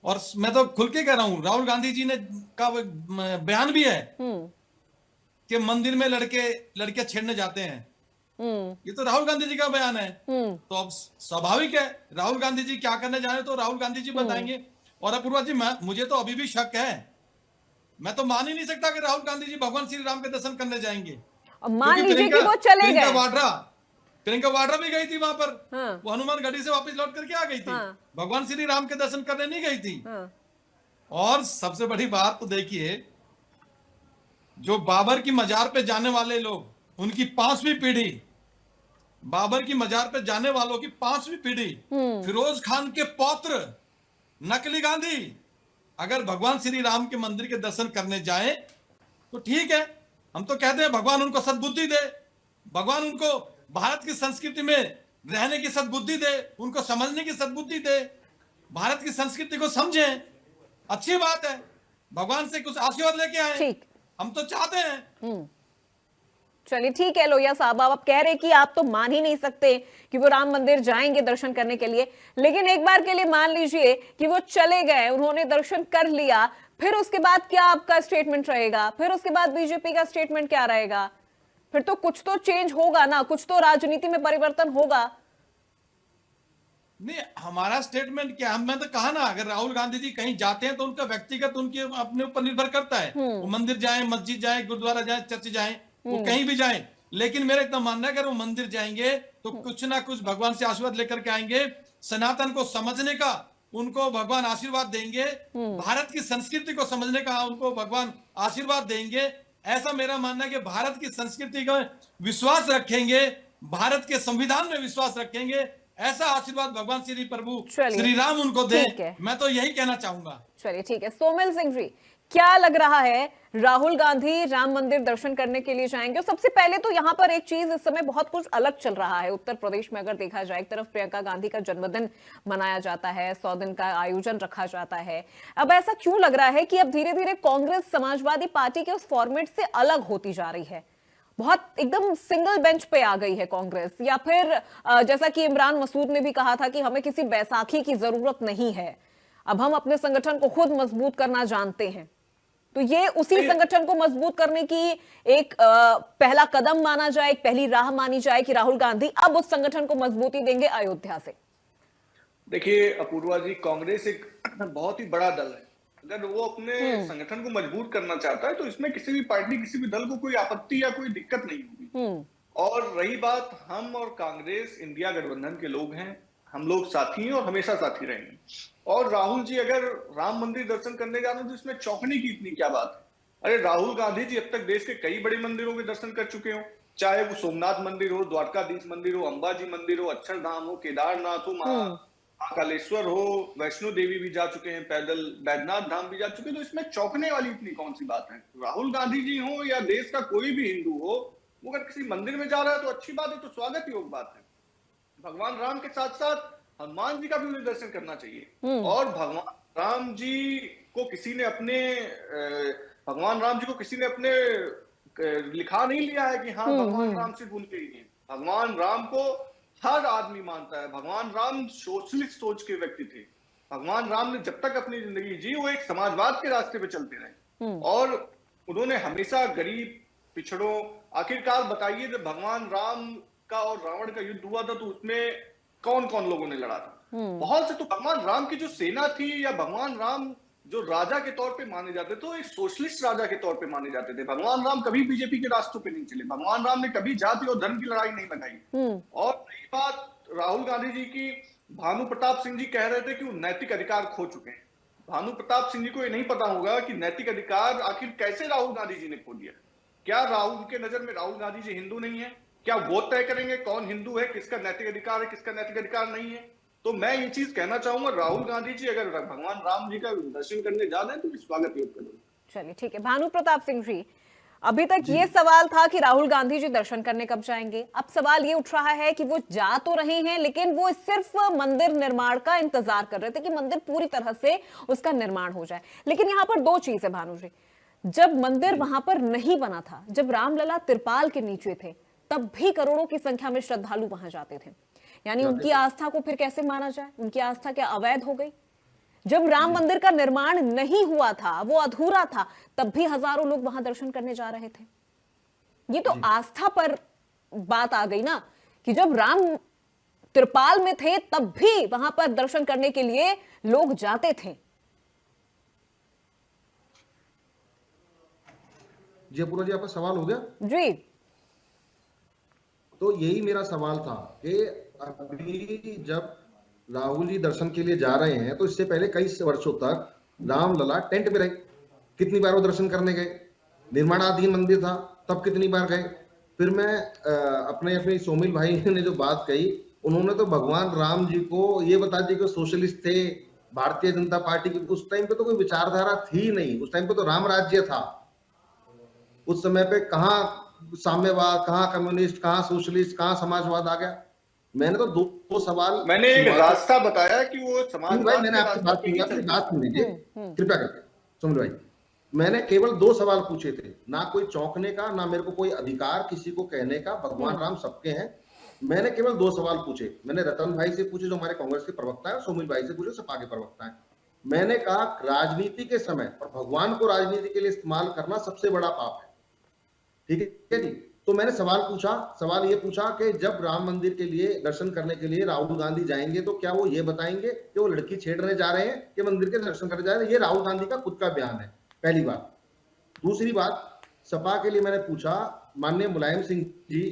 और मैं तो खुल के कह रहा हूँ, राहुल गांधी जी ने का बयान भी है कि मंदिर में लड़के छेड़ने जाते हैं, ये तो राहुल गांधी जी का बयान है। तो अब स्वाभाविक है राहुल गांधी जी क्या करने जा रहे हैं तो राहुल गांधी जी बताएंगे। और अपूर्वा जी, मुझे तो अभी भी शक है, मैं तो मान ही नहीं सकता कि राहुल गांधी जी भगवान श्री राम के दर्शन करने जाएंगे। मान लीजिए कि वो चले गए। प्रियंका वाड्रा भी गई थी वहां पर, वो हनुमान गढ़ी से वापस लौट करके आ गई थी, भगवान श्री राम के दर्शन करने नहीं गई थी। और सबसे बड़ी बात तो देखिए, जो बाबर की मजार पे जाने वाले लोग, उनकी 5वीं पीढ़ी, बाबर की मजार पे जाने वालों की 5वीं पीढ़ी, फिरोज खान के पौत्र नकली गांधी अगर भगवान श्री राम के मंदिर के दर्शन करने जाए तो ठीक है, हम तो कहते हैं भगवान उनको सद्बुद्धि दे, भगवान उनको भारत की संस्कृति में रहने की सद्बुद्धि दे, उनको समझने की सद्बुद्धि दे, भारत की संस्कृति को समझें, अच्छी बात है, भगवान से कुछ आशीर्वाद लेके आए, हम तो चाहते हैं। चलिए ठीक है लोहिया साहब, आप कह रहे कि आप तो मान ही नहीं सकते कि वो राम मंदिर जाएंगे दर्शन करने के लिए, लेकिन एक बार के लिए मान लीजिए कि वो चले गए, उन्होंने दर्शन कर लिया, फिर उसके बाद क्या आपका स्टेटमेंट रहेगा? फिर उसके बाद बीजेपी का स्टेटमेंट क्या रहेगा? फिर तो कुछ तो चेंज होगा ना, कुछ तो राजनीति में परिवर्तन होगा। नहीं, हमारा स्टेटमेंट क्या, मैं तो कहा ना, अगर राहुल गांधी जी कहीं जाते हैं तो उनका व्यक्तिगत उनके अपने ऊपर निर्भर करता है, वो मंदिर जाए, मस्जिद जाए, गुरुद्वारा जाए, चर्च जाए, वो कहीं भी जाए, लेकिन मेरा इतना मानना है अगर वो मंदिर जाएंगे तो कुछ ना कुछ भगवान से आशीर्वाद लेकर के आएंगे, सनातन को समझने का उनको भगवान आशीर्वाद देंगे, भारत की संस्कृति को समझने का उनको भगवान आशीर्वाद देंगे। ऐसा मेरा मानना है कि भारत की संस्कृति का विश्वास रखेंगे, भारत के संविधान में विश्वास रखेंगे, ऐसा आशीर्वाद भगवान श्री प्रभु श्री राम उनको दें, मैं तो यही कहना चाहूंगा। चलिए ठीक है, सोमेल सिंह जी, क्या लग रहा है, राहुल गांधी राम मंदिर दर्शन करने के लिए जाएंगे? सबसे पहले तो यहाँ पर एक चीज, इस समय बहुत कुछ अलग चल रहा है उत्तर प्रदेश में। अगर देखा जाए, एक तरफ प्रियंका गांधी का जन्मदिन मनाया जाता है, 100 दिन का आयोजन रखा जाता है। अब ऐसा क्यों लग रहा है कि अब धीरे धीरे कांग्रेस समाजवादी पार्टी के उस फॉर्मेट से अलग होती जा रही है, बहुत एकदम सिंगल बेंच पे आ गई है कांग्रेस? या फिर जैसा कि इमरान मसूद ने भी कहा था कि हमें किसी बैसाखी की जरूरत नहीं है, अब हम अपने संगठन को खुद मजबूत करना जानते हैं। तो ये उसी संगठन को मजबूत करने की एक पहला कदम माना जाए, एक पहली राह मानी जाए कि राहुल गांधी अब उस संगठन को मजबूती देंगे अयोध्या से। देखिए अपूर्वा जी, कांग्रेस एक बहुत ही बड़ा दल है। अगर वो अपने संगठन को मजबूत करना चाहता है तो इसमें किसी भी पार्टी, किसी भी दल को कोई आपत्ति या कोई दिक्कत नहीं होगी। और रही बात, हम और कांग्रेस इंडिया गठबंधन के लोग हैं, हम लोग साथी हैं और हमेशा साथी रहेंगे। और राहुल जी अगर राम मंदिर दर्शन करने जा रहे हैं तो इसमें चौंकने की इतनी क्या बात है। अरे राहुल गांधी जी अब तक देश के कई बड़े मंदिरों के दर्शन कर चुके हो, चाहे वो सोमनाथ मंदिर हो, द्वारकाधीश मंदिर हो, अंबाजी मंदिर हो, अक्षरधाम हो, केदारनाथ हो, महाकालेश्वर हो, वैष्णो देवी भी जा चुके हैं पैदल, बैद्यनाथ धाम भी जा चुके हैं। तो इसमें चौंकने वाली इतनी कौन सी बात है। राहुल गांधी जी हो या देश का कोई भी हिंदू हो, वो अगर किसी मंदिर में जा रहा है तो अच्छी बात है, तो स्वागत योग बात है। भगवान राम के साथ साथ हनुमान जी का भी उन्हें दर्शन करना चाहिए। और भगवान राम जी को किसी ने अपने लिखा नहीं लिया है कि हाँ भगवान राम सिर्फ उनके ही हैं। भगवान राम को हर आदमी मानता है। भगवान राम सोशलिस्ट सोच के व्यक्ति थे। भगवान राम ने जब तक अपनी जिंदगी जी वो एक समाजवाद के रास्ते पे चलते रहे और उन्होंने हमेशा गरीब, पिछड़ों, आखिरकार बताइए जब भगवान राम का और रावण का युद्ध हुआ था तो उसमें कौन कौन लोगों ने लड़ा था। बहुत से तो भगवान राम की जो सेना थी या भगवान राम जो राजा के तौर पे माने जाते थे, तो एक सोशलिस्ट राजा के तौर पे माने जाते थे। भगवान राम कभी बीजेपी के रास्तों पे नहीं चले। भगवान राम ने कभी जाति और धर्म की लड़ाई नहीं लगाई। और रही बात राहुल गांधी जी की, भानु प्रताप सिंह जी कह रहे थे कि वो नैतिक अधिकार खो चुके हैं। भानु प्रताप सिंह जी को ये नहीं पता होगा कि नैतिक अधिकार आखिर कैसे राहुल गांधी जी ने खो दिया। क्या राहुल के नजर में राहुल गांधी जी हिंदू नहीं है? क्या वो तय करेंगे कौन हिंदू है, किसका नैतिक अधिकार है, किसका नैतिक अधिकार नहीं है? तो मैं ये चीज कहना चाहूंगा, राहुल गांधी जी अगर भगवान राम जी का दर्शन करने जा रहे हैं तो स्वागत योग करें। चलिए ठीक है। भानु प्रताप सिंह जी, अभी तक ये सवाल था कि राहुल गांधी जी दर्शन करने कब जाएंगे। अब सवाल ये उठ रहा है कि वो जा तो रहे हैं लेकिन वो सिर्फ मंदिर निर्माण का इंतजार कर रहे थे कि मंदिर पूरी तरह से उसका निर्माण हो जाए। लेकिन यहाँ पर दो चीज है भानु जी, जब मंदिर वहां पर नहीं बना था, जब रामलला तिरपाल के नीचे थे, तब भी करोड़ों की संख्या में श्रद्धालु वहां जाते थे। यानी उनकी आस्था को फिर कैसे माना जाए? उनकी आस्था क्या अवैध हो गई? जब राम मंदिर का निर्माण नहीं हुआ था, वो अधूरा था, तब भी हजारों लोग वहां दर्शन करने जा रहे थे। ये तो आस्था पर बात आ गई ना, कि जब राम तिरपाल में थे तब भी वहां पर दर्शन करने के लिए लोग जाते थे। जी अपूर्वा जी, आपका सवाल हो गया जी। तो यही मेरा सवाल था कि अभी जब राहुल जी दर्शन के लिए जा रहे हैं तो इससे पहले कई वर्षों तक रामलला टेंट में रहे। कितनी बार वो दर्शन करने गए? निर्माणाधीन मंदिर था तब कितनी बार गए? फिर मैं अपने सोमिल भाई ने जो बात कही, उन्होंने तो भगवान राम जी को ये बता दिया कि सोशलिस्ट थे, भारतीय जनता पार्टी की। उस टाइम पे तो कोई विचारधारा थी नहीं, उस टाइम पे तो राम राज्य था। उस समय पे कहाँ साम्यवाद, कहाँ कम्युनिस्ट, कहाँ सोशलिस्ट, कहाँ समाजवाद आ गया? मैंने तो दो सवाल, मैंने एक रास्ता बताया कि वो समाजवाद। मैंने आपसे बात सुन लीजिए कृपया करके सुन भाई। मैंने केवल दो सवाल पूछे थे, ना कोई चौंकने का, ना मेरे को कोई अधिकार किसी को कहने का। भगवान राम सबके हैं। मैंने केवल दो सवाल पूछे। मैंने रतन भाई से पूछे जो हमारे कांग्रेस के प्रवक्ता है, सोमिल भाई से पूछे सपा के प्रवक्ता है। मैंने कहा राजनीति के समय और भगवान को राजनीति के लिए इस्तेमाल करना सबसे बड़ा पाप है। ठीक है जी। तो मैंने सवाल पूछा, सवाल ये पूछा कि जब राम मंदिर के लिए दर्शन करने के लिए राहुल गांधी जाएंगे तो क्या वो ये बताएंगे कि वो लड़की छेड़ने जा रहे हैं कि मंदिर के दर्शन करने जा रहे हैं? ये राहुल गांधी का खुद का बयान है, पहली बात। दूसरी बात, सपा के लिए मैंने पूछा, माननीय मुलायम सिंह जी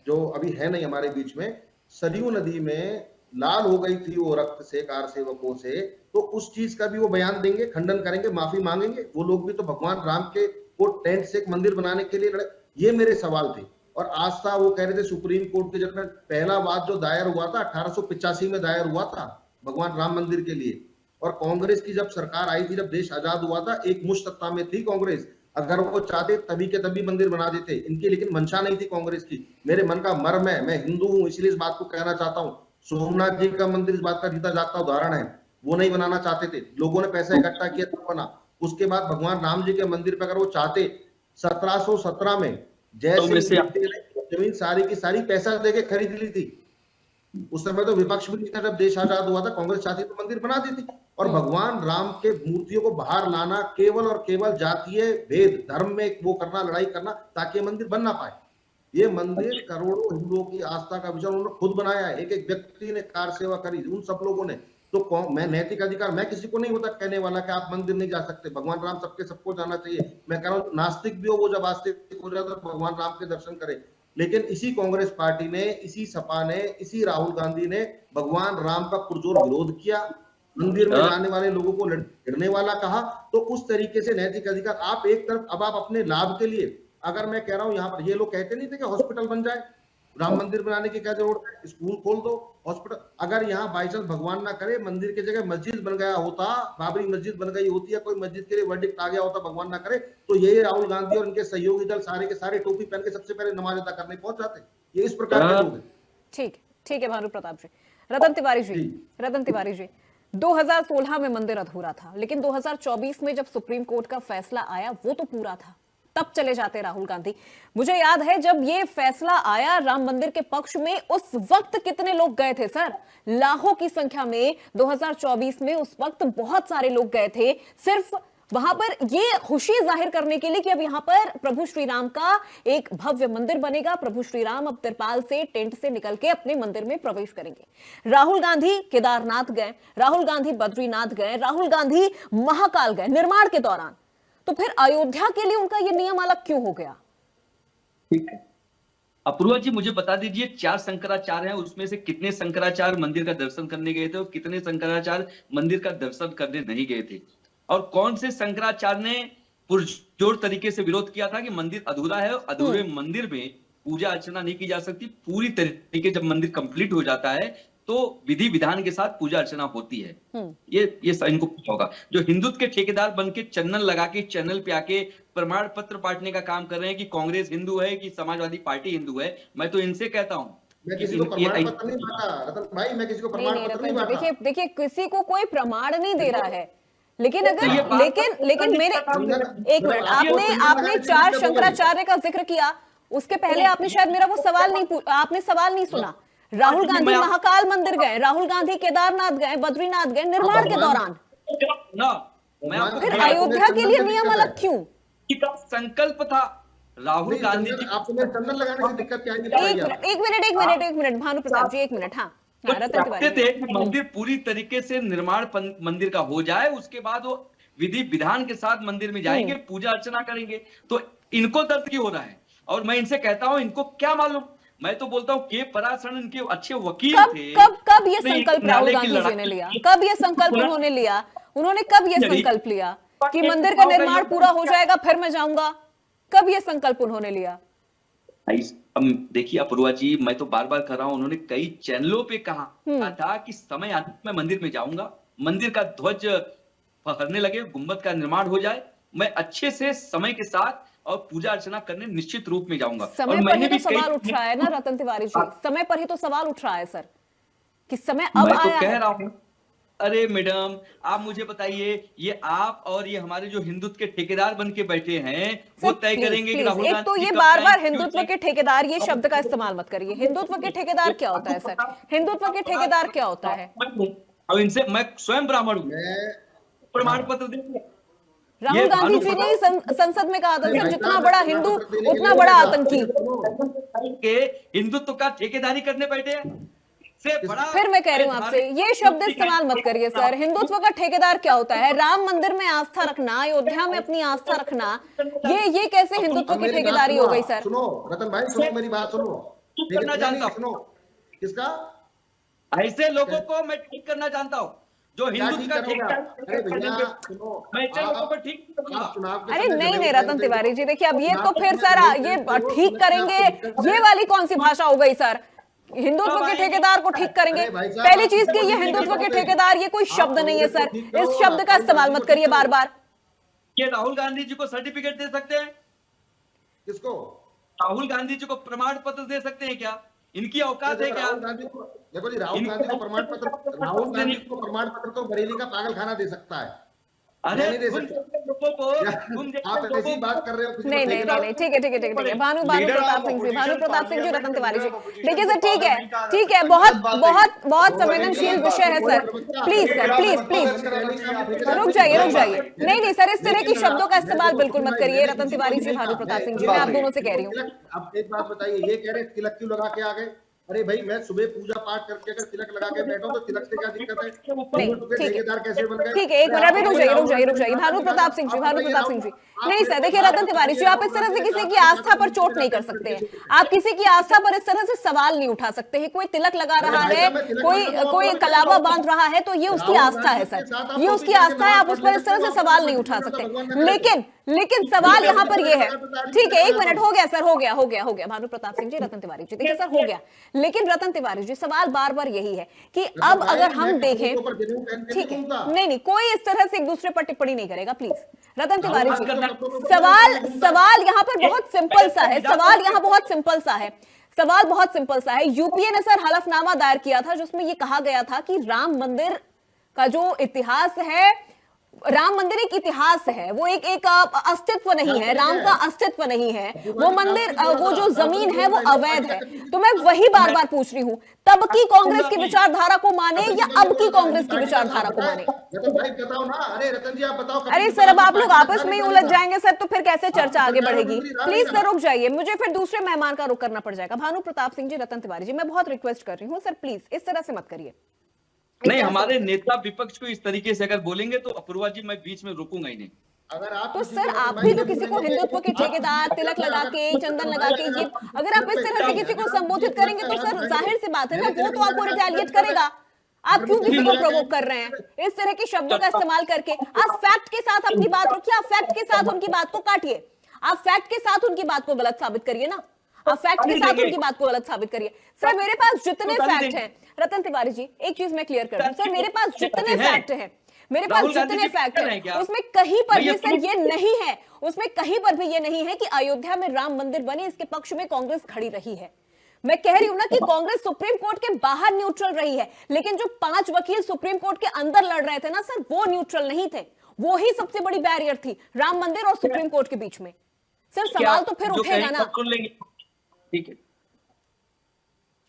जो अभी है नहीं हमारे बीच में, सरयू नदी में लाल हो गई थी वो रक्त से, कार सेवकों से, तो उस चीज का भी वो बयान देंगे, खंडन करेंगे, माफी मांगेंगे? वो लोग भी तो भगवान राम के वो टेंट से एक मंदिर बनाने के लिए लड़े। ये मेरे सवाल थे। और आस्था, वो कह रहे थे सुप्रीम कोर्ट के जब पहला वाद जो दायर हुआ था 1885 में दायर हुआ था भगवान राम मंदिर के लिए, और कांग्रेस की जब सरकार आई थी, जब देश आजाद हुआ था, एक मुश्त सत्ता में थी कांग्रेस। अगर वो चाहते तभी के तभी मंदिर बना देते इनकी, लेकिन मंशा नहीं थी कांग्रेस की। मेरे मन का मर्म है, मैं हिंदू हूं इसलिए इस बात को कहना चाहता हूँ। सोमनाथ जी का मंदिर इस बात का जीता जागता उदाहरण है। वो नहीं बनाना चाहते थे, लोगों ने पैसा इकट्ठा किया तब बना। उसके बाद भगवान राम जी के मंदिर पर अगर वो चाहते 1717 में जैसे जमीन सारी की सारी पैसा देके खरीद ली थी। उस समय तो विपक्ष भी नहीं था जब देश आजाद हुआ था, कांग्रेस चाहती तो मंदिर बना देती। और भगवान राम के मूर्तियों को बाहर लाना केवल और केवल जातीय भेद धर्म में वो करना, लड़ाई करना, ताकि ये मंदिर बन ना पाए। ये मंदिर करोड़ों हिंदुओं की आस्था का विषय उन्होंने खुद बनाया है। एक एक व्यक्ति ने कार सेवा करी, उन सब लोगों ने। तो मैं नैतिक अधिकार, मैं किसी को नहीं होता कहने वाला कि आप मंदिर नहीं जा सकते, भगवान राम सबको जाना चाहिए। मैं कह रहा हूँ नास्तिक भी हो, वो जब आस्तिक हो जाता तो भगवान राम के दर्शन करे। लेकिन इसी कांग्रेस पार्टी ने, इसी सपा ने, इसी राहुल गांधी ने भगवान राम का पुरजोर विरोध किया, मंदिर में जाने वाले लोगों को गिरने वाला कहा। तो उस तरीके से नैतिक अधिकार आप एक तरफ, अब आप अपने लाभ के लिए, अगर मैं कह रहा हूं यहाँ पर, ये लोग कहते नहीं थे कि हॉस्पिटल बन जाए, राम मंदिर बनाने की क्या जरूरत है, स्कूल खोल दो, हॉस्पिटल। अगर यहाँ बाई चांस भगवान ना करे मंदिर की जगह मस्जिद बन गया होता, बाबरी मस्जिद बन गई होती, या कोई मस्जिद के लिए वर्डिक्ट आ गया होता, भगवान ना करे, तो ये राहुल गांधी और इनके सहयोगी दल सारे के सारे टोपी पहन के सबसे पहले नमाज अदा करने पहुंच जाते। ये इस प्रकार के लोग हैं। ठीक है भानु प्रताप जी। रतन तिवारी जी, 2016 में मंदिर अधूरा था, लेकिन 2024 में जब सुप्रीम कोर्ट का फैसला आया वो तो पूरा था, तब चले जाते राहुल गांधी। मुझे याद है जब ये फैसला आया राम मंदिर के पक्ष में, उस वक्त कितने लोग गए थे सर? लाखों की संख्या में 2024 में उस वक्त बहुत सारे लोग गए थे, सिर्फ वहां पर ये खुशी जाहिर करने के लिए कि अब यहां पर प्रभु श्री राम का एक भव्य मंदिर बनेगा। प्रभु श्री राम अब तिरपाल से, टेंट से निकल के अपने मंदिर में प्रवेश करेंगे। राहुल गांधी केदारनाथ गए, राहुल गांधी बद्रीनाथ गए, राहुल गांधी महाकाल गए निर्माण के दौरान। तो फिर अयोध्या के लिए उनका ये नियम अलग क्यों हो गया? ठीक है, अपूर्वा जी मुझे बता दीजिए, 4 शंकराचार्य हैं, उसमें से कितने शंकराचार्य मंदिर का दर्शन करने गए थे और कितने शंकराचार्य मंदिर का दर्शन करने नहीं गए थे? और कौन से शंकराचार्य ने पुरजोर तरीके से विरोध किया था कि मंदिर अधूरा है और अधूरे मंदिर में पूजा अर्चना नहीं की जा सकती? पूरी तरीके जब मंदिर कंप्लीट हो जाता है तो विधि विधान के साथ पूजा अर्चना होती है। ये इनको पूछा होगा। जो हिंदुत्व के ठेकेदार बनके चंदन लगा के चैनल पे आके प्रमाण पत्र बांटने का काम कर रहे हैं कि कांग्रेस हिंदू है कि समाजवादी पार्टी हिंदू है, मैं तो इनसे कहता हूँ मैं किसी को प्रमाण पत्र नहीं बांटा रतन भाई, मैं किसी को प्रमाण पत्र नहीं बांटा। देखिए किसी को कोई प्रमाण नहीं दे रहा है, लेकिन अगर लेकिन मेरे एक मिनट, आपने 4 शंकराचार्य का जिक्र किया, उसके पहले आपने शायद मेरा वो सवाल नहीं सुना। राहुल गांधी महाकाल मंदिर गए, राहुल गांधी केदारनाथ गए, बद्रीनाथ गए निर्माण के दौरान, फिर अयोध्या के लिए नियम अलग क्यों? संकल्प था राहुल गांधी जी। आपको चंदन लगाने से दिक्कत क्या है? एक मिनट भानु प्रताप जी, एक मिनट। हाँ, चाहते थे कि मंदिर पूरी तरीके से निर्माण मंदिर का हो जाए, उसके बाद वो विधि विधान के साथ मंदिर में जाएंगे, पूजा अर्चना करेंगे। तो इनको दर्द क्यों हो रहा है? और मैं इनसे कहता हूं इनको क्या मालूम। मैं तो बोलता हूं के पराशरण इनके अच्छे वकील थे। कब ये संकल्प राहुल गांधी जी ने लिया? कब ये संकल्प उन्होंने लिया? उन्होंने कब ये संकल्प लिया कि मंदिर का निर्माण पूरा हो जाएगा फिर मैं जाऊंगा? कब ये संकल्प उन्होंने लिया? देखिए अपूर्वा जी, मैं तो बार बार कर रहा हूं, उन्होंने कई चैनलों पे कहा था कि समय आने मैं मंदिर में जाऊंगा, मंदिर का ध्वज फहरने लगे, गुंबद का निर्माण हो जाए, मैं अच्छे से समय के साथ और पूजा अर्चना करने निश्चित रूप में जाऊंगा। समय पर ही तो सवाल उठ रहा है ना रतन तिवारी जी, समय पर ही तो सवाल उठ रहा है सर कि समय अब मैं तो आया कह रहा हूं। अरे मैडम, आप मुझे बताइए, ये आप और ये हमारे जो हिंदुत्व के ठेकेदार बन के बैठे हैं वो तय करेंगे कि राहुल गांधी। तो ये बार हिंदुत्व के ठेकेदार, ये शब्द का इस्तेमाल मत करिए। हिंदुत्व के ठेकेदार क्या होता है सर? हिंदुत्व के ठेकेदार क्या होता है? अब इनसे मैं स्वयं ब्राह्मण हूँ, प्रमाण पत्र देंगे। राहुल गांधी जी ने संसद में कहा था सर, जितना बड़ा हिंदू उतना बड़ा आतंकी। हिंदुत्व का ठेकेदारी करने बैठे हैं। फिर मैं कह रही हूँ आपसे, ये शब्द इस्तेमाल मत करिए सर। हिंदुत्व का ठेकेदार क्या होता है? राम मंदिर में आस्था रखना, अयोध्या में अपनी आस्था रखना, ये कैसे हिंदुत्व की ठेकेदारी हो गई सर? सुनो रतन भाई, सुनो मेरी बात, सुनो। करना जानता हूँ किसका? ऐसे लोगों को मैं ठीक करना जानता हूँ जो हिंदुत्व का ठेकेदार। अरे नहीं रतन तिवारी जी, देखिए अब ये तो फिर सर ये ठीक करेंगे, ये वाली कौन सी भाषा हो गई सर? हिंदुत्व के ठेकेदार को ठीक करेंगे? पहली चीज कि ये हिंदुत्व के ठेकेदार ये कोई शब्द नहीं है सर, इस शब्द का इस्तेमाल मत करिए बार बार। ये राहुल गांधी जी को सर्टिफिकेट दे सकते हैं? किसको? राहुल गांधी जी को प्रमाण पत्र दे सकते हैं क्या? इनकी औकात है क्या? देखो जी, राहुल गांधी को प्रमाण पत्र तो बरेली का पागल खाना दे सकता है। अरे नहीं दे तुम सकता। जैसे लोगों को तुम जैसे आप ऐसी लोगों बात कर रहे हो, किसी को नहीं नहीं ठेकेदार- नहीं नहीं, ठीक है ठीक है ठीक है ठीक है। Bhanu Bhanu Leader Pratap of Singh ji, Bhanu opposition, Pratap Singh ji, parliament Ratan Tiwari ji, leader of opposition देखिए सर को ठीक है पागल नहीं कहा जा ठीक है, सकता, बहुत गलत बात है। बहुत बहुत वो संवेदनशील गलत विषय है बात sir, please sir please please रुक जाइए रुक जाइए। नहीं नहीं सर, इस तरह की शब्दों का इस्तेमाल बिल्कुल मत करिए रतन तिवारी जी, भानु प्रताप सिंह जी, मैं आप दोनों से कह रही हूँ। अब एक बात बताइए, ये कह रहे तिलक क्यों लगा के आ गए? अरे भाई, मैं सुबह पूजा पाठ करके अगर तिलक लगा के बैठा हूं तो तिलक से क्या दिक्कत है? नहीं, तो ठीक है। ठेकेदार कैसे बन गए? ठीक है, एक मिनट अभी रुक जाइए रुक जाइए रुक जाइए। भानु प्रताप सिंह जी, भानु प्रताप सिंह जी, नहीं सर देखिए रतन तिवारी जी, आप इस तरह से किसी की आस्था पर चोट नहीं कर सकते हैं। आप किसी की आस्था पर इस तरह से सवाल नहीं उठा सकते हैं। कोई तिलक लगा रहा है, कोई कलावा बांध रहा है, तो ये उसकी आस्था है सर, ये उसकी आस्था है, आप उस पर इस तरह से सवाल नहीं उठा सकते। लेकिन सवाल यहाँ पर ये है, ठीक है एक मिनट, हो गया सर, हो गया भानु प्रताप सिंह जी, रतन तिवारी जी, देखिए सर हो गया। लेकिन रतन तिवारी जी, सवाल बार बार यही है कि अब अगर हम देखें, ठीक है नहीं कोई इस तरह से एक दूसरे पर टिप्पणी नहीं करेगा, प्लीज रतन तिवारी जी। सवाल यहाँ पर बहुत सिंपल सा है, सवाल बहुत सिंपल सा है। यूपीए ने सर हलफनामा दायर किया था जिसमें ये कहा गया था कि राम मंदिर का जो इतिहास है, राम मंदिर एक इतिहास है, वो एक अस्तित्व नहीं है, राम का अस्तित्व नहीं है, वो मंदिर, वो जो जमीन है वो अवैध है। तो मैं वही बार बार पूछ रही हूँ, तब की कांग्रेस की विचारधारा को माने या अब की कांग्रेस की विचारधारा को माने? रतन भाई बताओ ना, अरे रतन जी आप बताओ। अरे सर अब आप लोग आपस में ही उलझ जाएंगे सर, तो फिर कैसे चर्चा आगे बढ़ेगी? प्लीज सर रुक जाइए, मुझे फिर दूसरे मेहमान का रुख करना पड़ जाएगा। भानु प्रताप सिंह जी, रतन तिवारी जी, मैं बहुत रिक्वेस्ट कर रही हूँ सर, प्लीज इस तरह से मत करिए। नहीं, हमारे नेता विपक्ष को इस तरीके से अगर बोलेंगे तो अपूर्वा जी मैं बीच में रुकूंगा ही नहीं। अगर आप तो सर आप भी तो किसी को हिंदुत्व के ठेकेदार, तिलक लगा के, चंदन लगा के, ये अगर आप इस तरह से किसी को संबोधित करेंगे तो सर जाहिर सी बात है ना, वो तो आपको रिटेलिएट करेगा। आप क्यों किसी को प्रोवोक कर रहे हैं इस तरह के शब्दों का इस्तेमाल करके? आप फैक्ट के साथ अपनी बात रखिए, आप फैक्ट के साथ उनकी बात को काटिए, आप फैक्ट के साथ उनकी बात को गलत साबित करिए ना, आप फैक्ट के साथ उनकी बात को गलत साबित करिए। सर मेरे पास जितने फैक्ट हैं, रतन तिवारी जी एक चीज मैं क्लियर कर दूं सर, मेरे पास जितने फैक्ट हैं, मेरे पास जितने फैक्ट हैं, उसमें कहीं पर भी सर ये नहीं है, उसमें कहीं पर भी ये नहीं है कि अयोध्या में राम मंदिर बने इसके पक्ष में कांग्रेस खड़ी रही है। मैं कह रही हूं ना कि कांग्रेस सुप्रीम कोर्ट के बाहर न्यूट्रल रही है, लेकिन जो 5 वकील सुप्रीम कोर्ट के अंदर लड़ रहे थे ना सर, वो न्यूट्रल नहीं थे, वो ही सबसे बड़ी बैरियर थी राम मंदिर और सुप्रीम कोर्ट के बीच में। सर सवाल तो फिर उठेगा ना। ठीक है,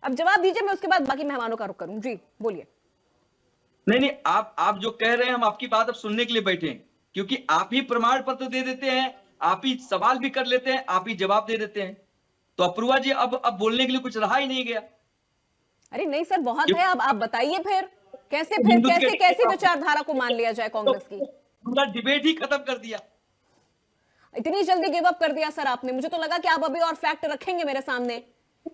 अब जवाब दीजिए, मैं उसके बाद बाकी मेहमानों का रुख करूं। जी बोलिए। नहीं आप जो कह रहे हैं हम आपकी बात अब सुनने के लिए बैठे हैं, क्योंकि आप ही प्रमाण पत्र दे देते हैं, आप ही सवाल भी कर लेते हैं, आप ही जवाब दे देते हैं, तो अपूर्वा जी अब बोलने के लिए कुछ रहा ही नहीं गया। अरे नहीं सर बहुत है, अब आप बताइए फिर कैसे विचारधारा को मान लिया जाए कांग्रेस की? पूरा डिबेट ही खत्म कर दिया, इतनी जल्दी गिव अप कर दिया सर आपने। मुझे तो लगा कि आप अभी और फैक्ट रखेंगे मेरे सामने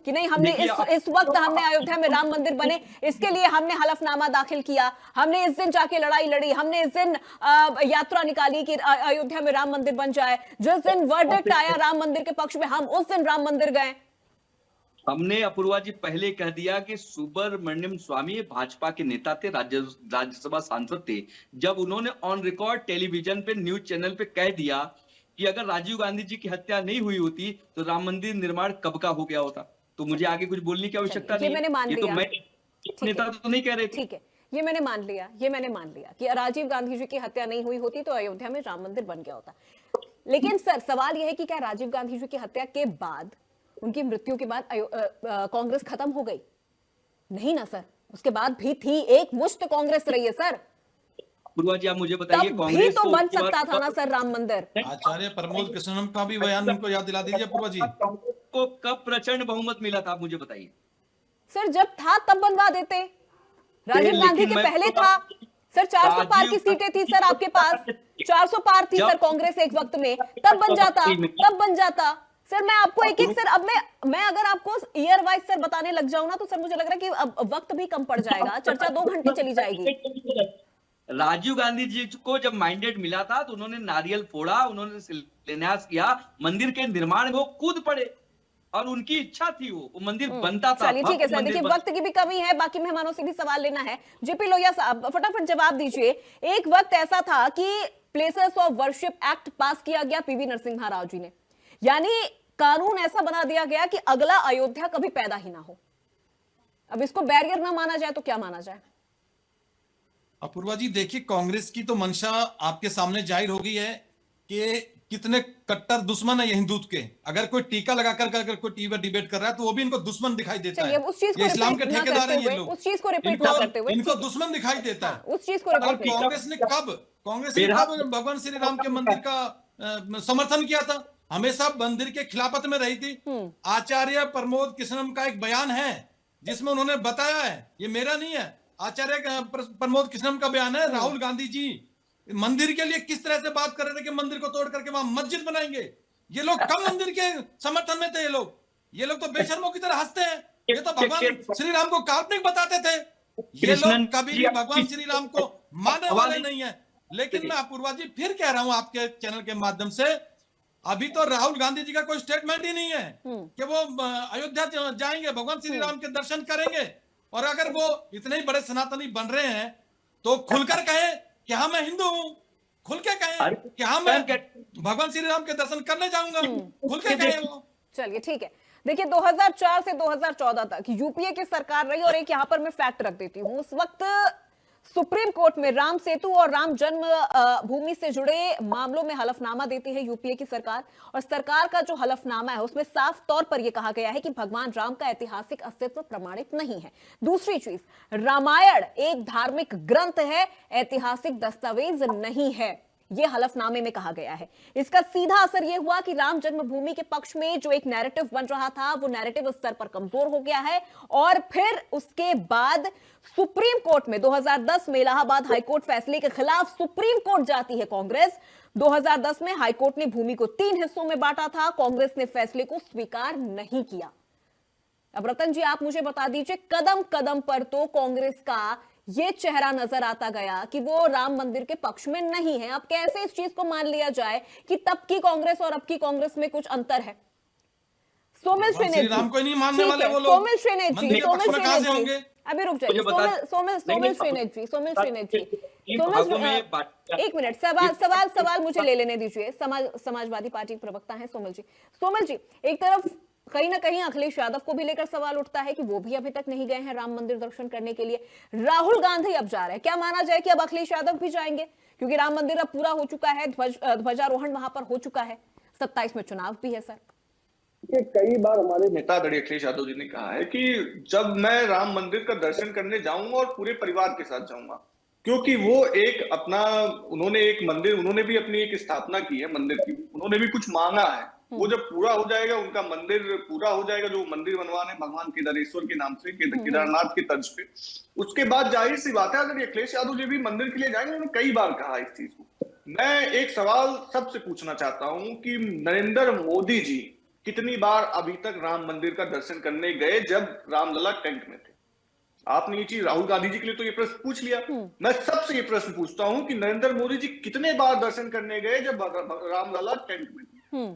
कि नहीं, हमने इस वक्त हमने अयोध्या में राम मंदिर बने, इसके लिए हमने हलफनामा दाखिल किया, हमने इस दिन जाके लड़ाई लड़ी, हमने इस दिन यात्रा निकाली कि अयोध्या में राम मंदिर बन जाए, जिस दिन वर्डिक्ट आया राम मंदिर के पक्ष में हम उस दिन राम मंदिर गए। हमने अपूर्वा जी पहले कह दिया कि सुब्रमण्यम स्वामी भाजपा के नेता थे, राज्यसभा सांसद थे, जब उन्होंने ऑन रिकॉर्ड टेलीविजन पे, न्यूज चैनल पे कह दिया कि अगर राजीव गांधी जी की हत्या नहीं हुई होती तो राम मंदिर निर्माण कब का हो गया होता। तो मुझे आगे कुछ बोलने की आवश्यकता नहीं, मैंने मान लिया, तो मैं नेता तो नहीं कह रहे थे। ठीक है, ये मैंने मान लिया कि राजीव गांधी जी की हत्या नहीं हुई होती तो अयोध्या में राम मंदिर बन गया होता। लेकिन सर सवाल यह है कि क्या राजीव गांधी जी की हत्या के बाद, उनकी मृत्यु के बाद कांग्रेस खत्म हो गई? नहीं ना सर, उसके बाद भी थी, एक मुश्त कांग्रेस रही है सर। अपूर्वा जी आप मुझे बताइए, कांग्रेस तो बन सकता था ना सर राम मंदिर। आचार्य प्रमोद कृष्णम का भी बयान उनको याद दिला दीजिए अपूर्वा जी। को कब प्रचंड बहुमत मिला था, आप मुझे बताइए। सर जब था तब बनवा देते, राजीव गांधी के पहले था सर। 400 पार की सीटें थी सर आपके पास, 400 पार थी सर कांग्रेस एक वक्त में, तब बन जाता सर। मैं आपको एक सर, अब मैं अगर आपको ईयर वाइज सर बताने लग जाऊं ना तो सर मुझे लग रहा है कि अब वक्त भी कम पड़ जाएगा, चर्चा 2 घंटे चली जाएगी। राजीव गांधी जी को जब माइंडेट मिला था तो उन्होंने नारियल फोड़ा, उन्होंने शिलान्यास किया, मंदिर के निर्माण में वो कूद पड़े और उनकी इच्छा थी वो मंदिर बनता था। चलिए ठीक है सर, देखिए वक्त की भी कमी है, बाकी मेहमानों से भी सवाल लेना है। जेपी लोहिया साहब फटाफट जवाब दीजिए। एक वक्त ऐसा था कि प्लेसेस ऑफ वर्शिप एक्ट पास किया गया पीवी नरसिम्हा राव जी ने, यानी कानून ऐसा बना दिया गया कि अगला अयोध्या कभी पैदा ही ना हो। अब इसको बैरियर ना माना जाए तो क्या माना जाए? अपूर्वा जी देखिए, कांग्रेस की तो मंशा आपके सामने जाहिर हो गई है कि कितने कट्टर दुश्मन है ये हिंदुत्व के। अगर कोई टीका लगाकर अगर कोई टीवी पर डिबेट कर रहा है तो वो भी इनको दुश्मन दिखाई देता चलिए है। उस चीज को ये इस्लाम के रिपीट ना ठेकेदार हैं करते ये हुए, लोग, उस चीज को रिपीट ना करते हुए इनको दुश्मन दिखाई देता है। उस चीज को और रिपीट कांग्रेस ने कब भगवान श्री राम के मंदिर का समर्थन किया था? हमेशा मंदिर के खिलाफत में रही थी। आचार्य प्रमोद कृष्णम का एक बयान है जिसमें उन्होंने बताया है, ये मेरा नहीं है, आचार्य प्रमोद कृष्णम का बयान है, राहुल गांधी जी मंदिर के लिए किस तरह से बात कर रहे थे कि मंदिर को तोड़ करके वहां मस्जिद बनाएंगे। ये लोग कब मंदिर के समर्थन में थे? ये लोग तो बेशर्मों की तरह हंसते हैं। ये तो भगवान श्री राम को काल्पनिक बताते थे। ये लोग कभी भी भगवान श्री राम को मानने वाले नहीं है। लेकिन मैं अपूर्वा जी फिर कह रहा हूं आपके चैनल के माध्यम से, अभी तो राहुल गांधी जी का कोई स्टेटमेंट ही नहीं है कि वो अयोध्या जाएंगे, भगवान श्री राम के दर्शन करेंगे। और अगर वो इतने ही बड़े सनातनी बन रहे हैं तो खुलकर कहें कि हाँ मैं हिंदू हूं, खुल के कहें कि हाँ मैं भगवान श्री राम के दर्शन करने जाऊंगा, खुल के कहें वो। चलिए ठीक है। देखिए 2004 से 2014 तक यूपीए की सरकार रही और एक यहां पर मैं फैक्ट रख देती हूं, उस वक्त सुप्रीम कोर्ट में राम सेतु और राम जन्म भूमि से जुड़े मामलों में हलफनामा देती है यूपीए की सरकार। और सरकार का जो हलफनामा है उसमें साफ तौर पर यह कहा गया है कि भगवान राम का ऐतिहासिक अस्तित्व प्रमाणित नहीं है। दूसरी चीज, रामायण एक धार्मिक ग्रंथ है, ऐतिहासिक दस्तावेज नहीं है, यह हलफनामे में कहा गया है। इसका सीधा असर यह हुआ कि राम जन्मभूमि के पक्ष में जो एक नैरेटिव बन रहा था वो नैरेटिव स्तर पर कमजोर हो गया है। और फिर उसके बाद सुप्रीम कोर्ट में 2010 में इलाहाबाद हाईकोर्ट फैसले के खिलाफ सुप्रीम कोर्ट जाती है कांग्रेस। 2010 में हाईकोर्ट ने भूमि को 3 हिस्सों में बांटा था, कांग्रेस ने फैसले को स्वीकार नहीं किया। अब रतन जी आप मुझे बता दीजिए, कदम कदम पर तो कांग्रेस का ये चेहरा नजर आता गया कि वो राम मंदिर के पक्ष में नहीं है। अब कैसे इस चीज को मान लिया जाए कि तब की कांग्रेस और अब की कांग्रेस में कुछ अंतर है? सोमिल श्रीनेत राम को नहीं मानने वाले वो लोग सोमिल श्रीनेत जी, सोमिल श्रीनेत जी अभी रुक जाइए। सोमिल श्रीनेत जी, एक मिनट, सवाल मुझे ले लेने दीजिए। समाजवादी पार्टी प्रवक्ता हैं सोमिल जी। सोमिल जी, एक तरफ कहीं ना कहीं अखिलेश यादव को भी लेकर सवाल उठता है कि वो भी अभी तक नहीं गए हैं राम मंदिर दर्शन करने के लिए। राहुल गांधी अब जा रहे हैं, क्या माना जाए कि अब अखिलेश यादव भी जाएंगे? क्योंकि राम मंदिर अब पूरा हो चुका है, ध्वजारोहण वहां पर हो चुका है, 27 में चुनाव भी है। सर कई बार हमारे नेता आदरणीय अखिलेश यादव जी ने कहा है कि जब मैं राम मंदिर का दर्शन करने जाऊंगा और पूरे परिवार के साथ जाऊंगा, क्योंकि वो एक अपना उन्होंने एक मंदिर, उन्होंने भी अपनी एक स्थापना की है मंदिर की, उन्होंने भी कुछ मांगा है। वो जब पूरा हो जाएगा, उनका मंदिर पूरा हो जाएगा, जो मंदिर बनवाने भगवान केदारेश्वर के नाम से, केदारनाथ की तर्ज पे, उसके बाद जाहिर सी बात है अगर अखिलेश यादव जी भी मंदिर के लिए जाएंगे। उन्होंने कई बार कहा इस चीज को। मैं एक सवाल सबसे पूछना चाहता हूं कि नरेंद्र मोदी जी कितनी बार अभी तक राम मंदिर का दर्शन करने गए जब रामलला टेंट में थे? आपने ये चीज राहुल गांधी जी के लिए तो ये प्रश्न पूछ लिया, मैं सबसे ये प्रश्न पूछता हूं कि नरेंद्र मोदी जी कितने बार दर्शन करने गए जब रामलला टेंट में थे?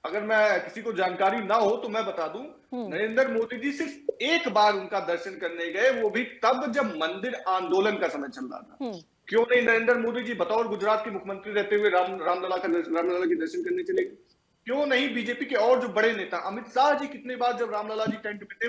अगर मैं किसी को जानकारी ना हो तो मैं बता दूं, नरेंद्र मोदी जी सिर्फ एक बार उनका दर्शन करने गए, वो भी तब जब मंदिर आंदोलन का समय चल रहा था। क्यों नहीं नरेंद्र मोदी जी बतौर गुजरात के मुख्यमंत्री रहते हुए रामलला के दर्शन करने चले गए? क्यों नहीं बीजेपी के और जो बड़े नेता अमित शाह जी कितने बार जब रामलला जी टेंट में थे,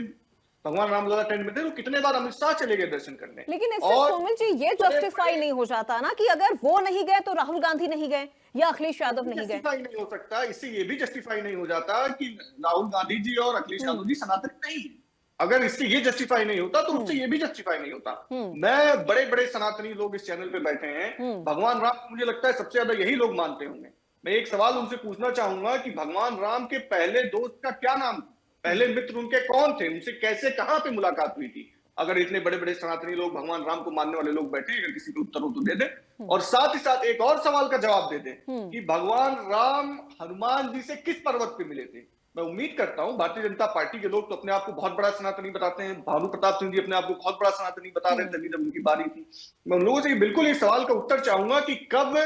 भगवान रामलला टेंट में थे, तो कितने बार अमित शाह चले गए दर्शन करने? लेकिन इससे सोमिल जी ये जस्टिफाई नहीं हो जाता ना कि अगर वो नहीं गए तो राहुल गांधी नहीं गए या अखिलेश यादव नहीं गए? जस्टिफाई नहीं हो सकता। इससे ये भी जस्टिफाई नहीं हो जाता कि राहुल गांधी जी और अखिलेश यादव जी सनातन नहीं है। अगर इससे ये जस्टिफाई नहीं होता तो उससे ये भी जस्टिफाई नहीं होता। मैं बड़े बड़े सनातनी लोग इस चैनल पे बैठे हैं, भगवान राम को मुझे लगता है सबसे ज्यादा यही लोग मानते होंगे। मैं एक सवाल उनसे पूछना चाहूंगा कि भगवान राम के पहले दोस्त का क्या नाम, पहले मित्र उनके कौन थे, उनसे कैसे कहां पे मुलाकात हुई थी? अगर इतने बड़े बड़े सनातनी लोग, भगवान राम को मानने वाले लोग बैठे, अगर किसी को उत्तर हो तो दे दे। और साथ ही साथ एक और सवाल का जवाब दे दे कि भगवान राम हनुमान जी से किस पर्वत पे मिले थे? मैं उम्मीद करता हूं भारतीय जनता पार्टी के लोग तो अपने आप को बहुत बड़ा सनातनी बताते हैं, भानु प्रताप सिंह जी अपने आप को बहुत बड़ा सनातनी बता रहे थे जब उनकी बारी थी। मैं उन लोगों से बिल्कुल इस सवाल का उत्तर चाहूंगा कि कब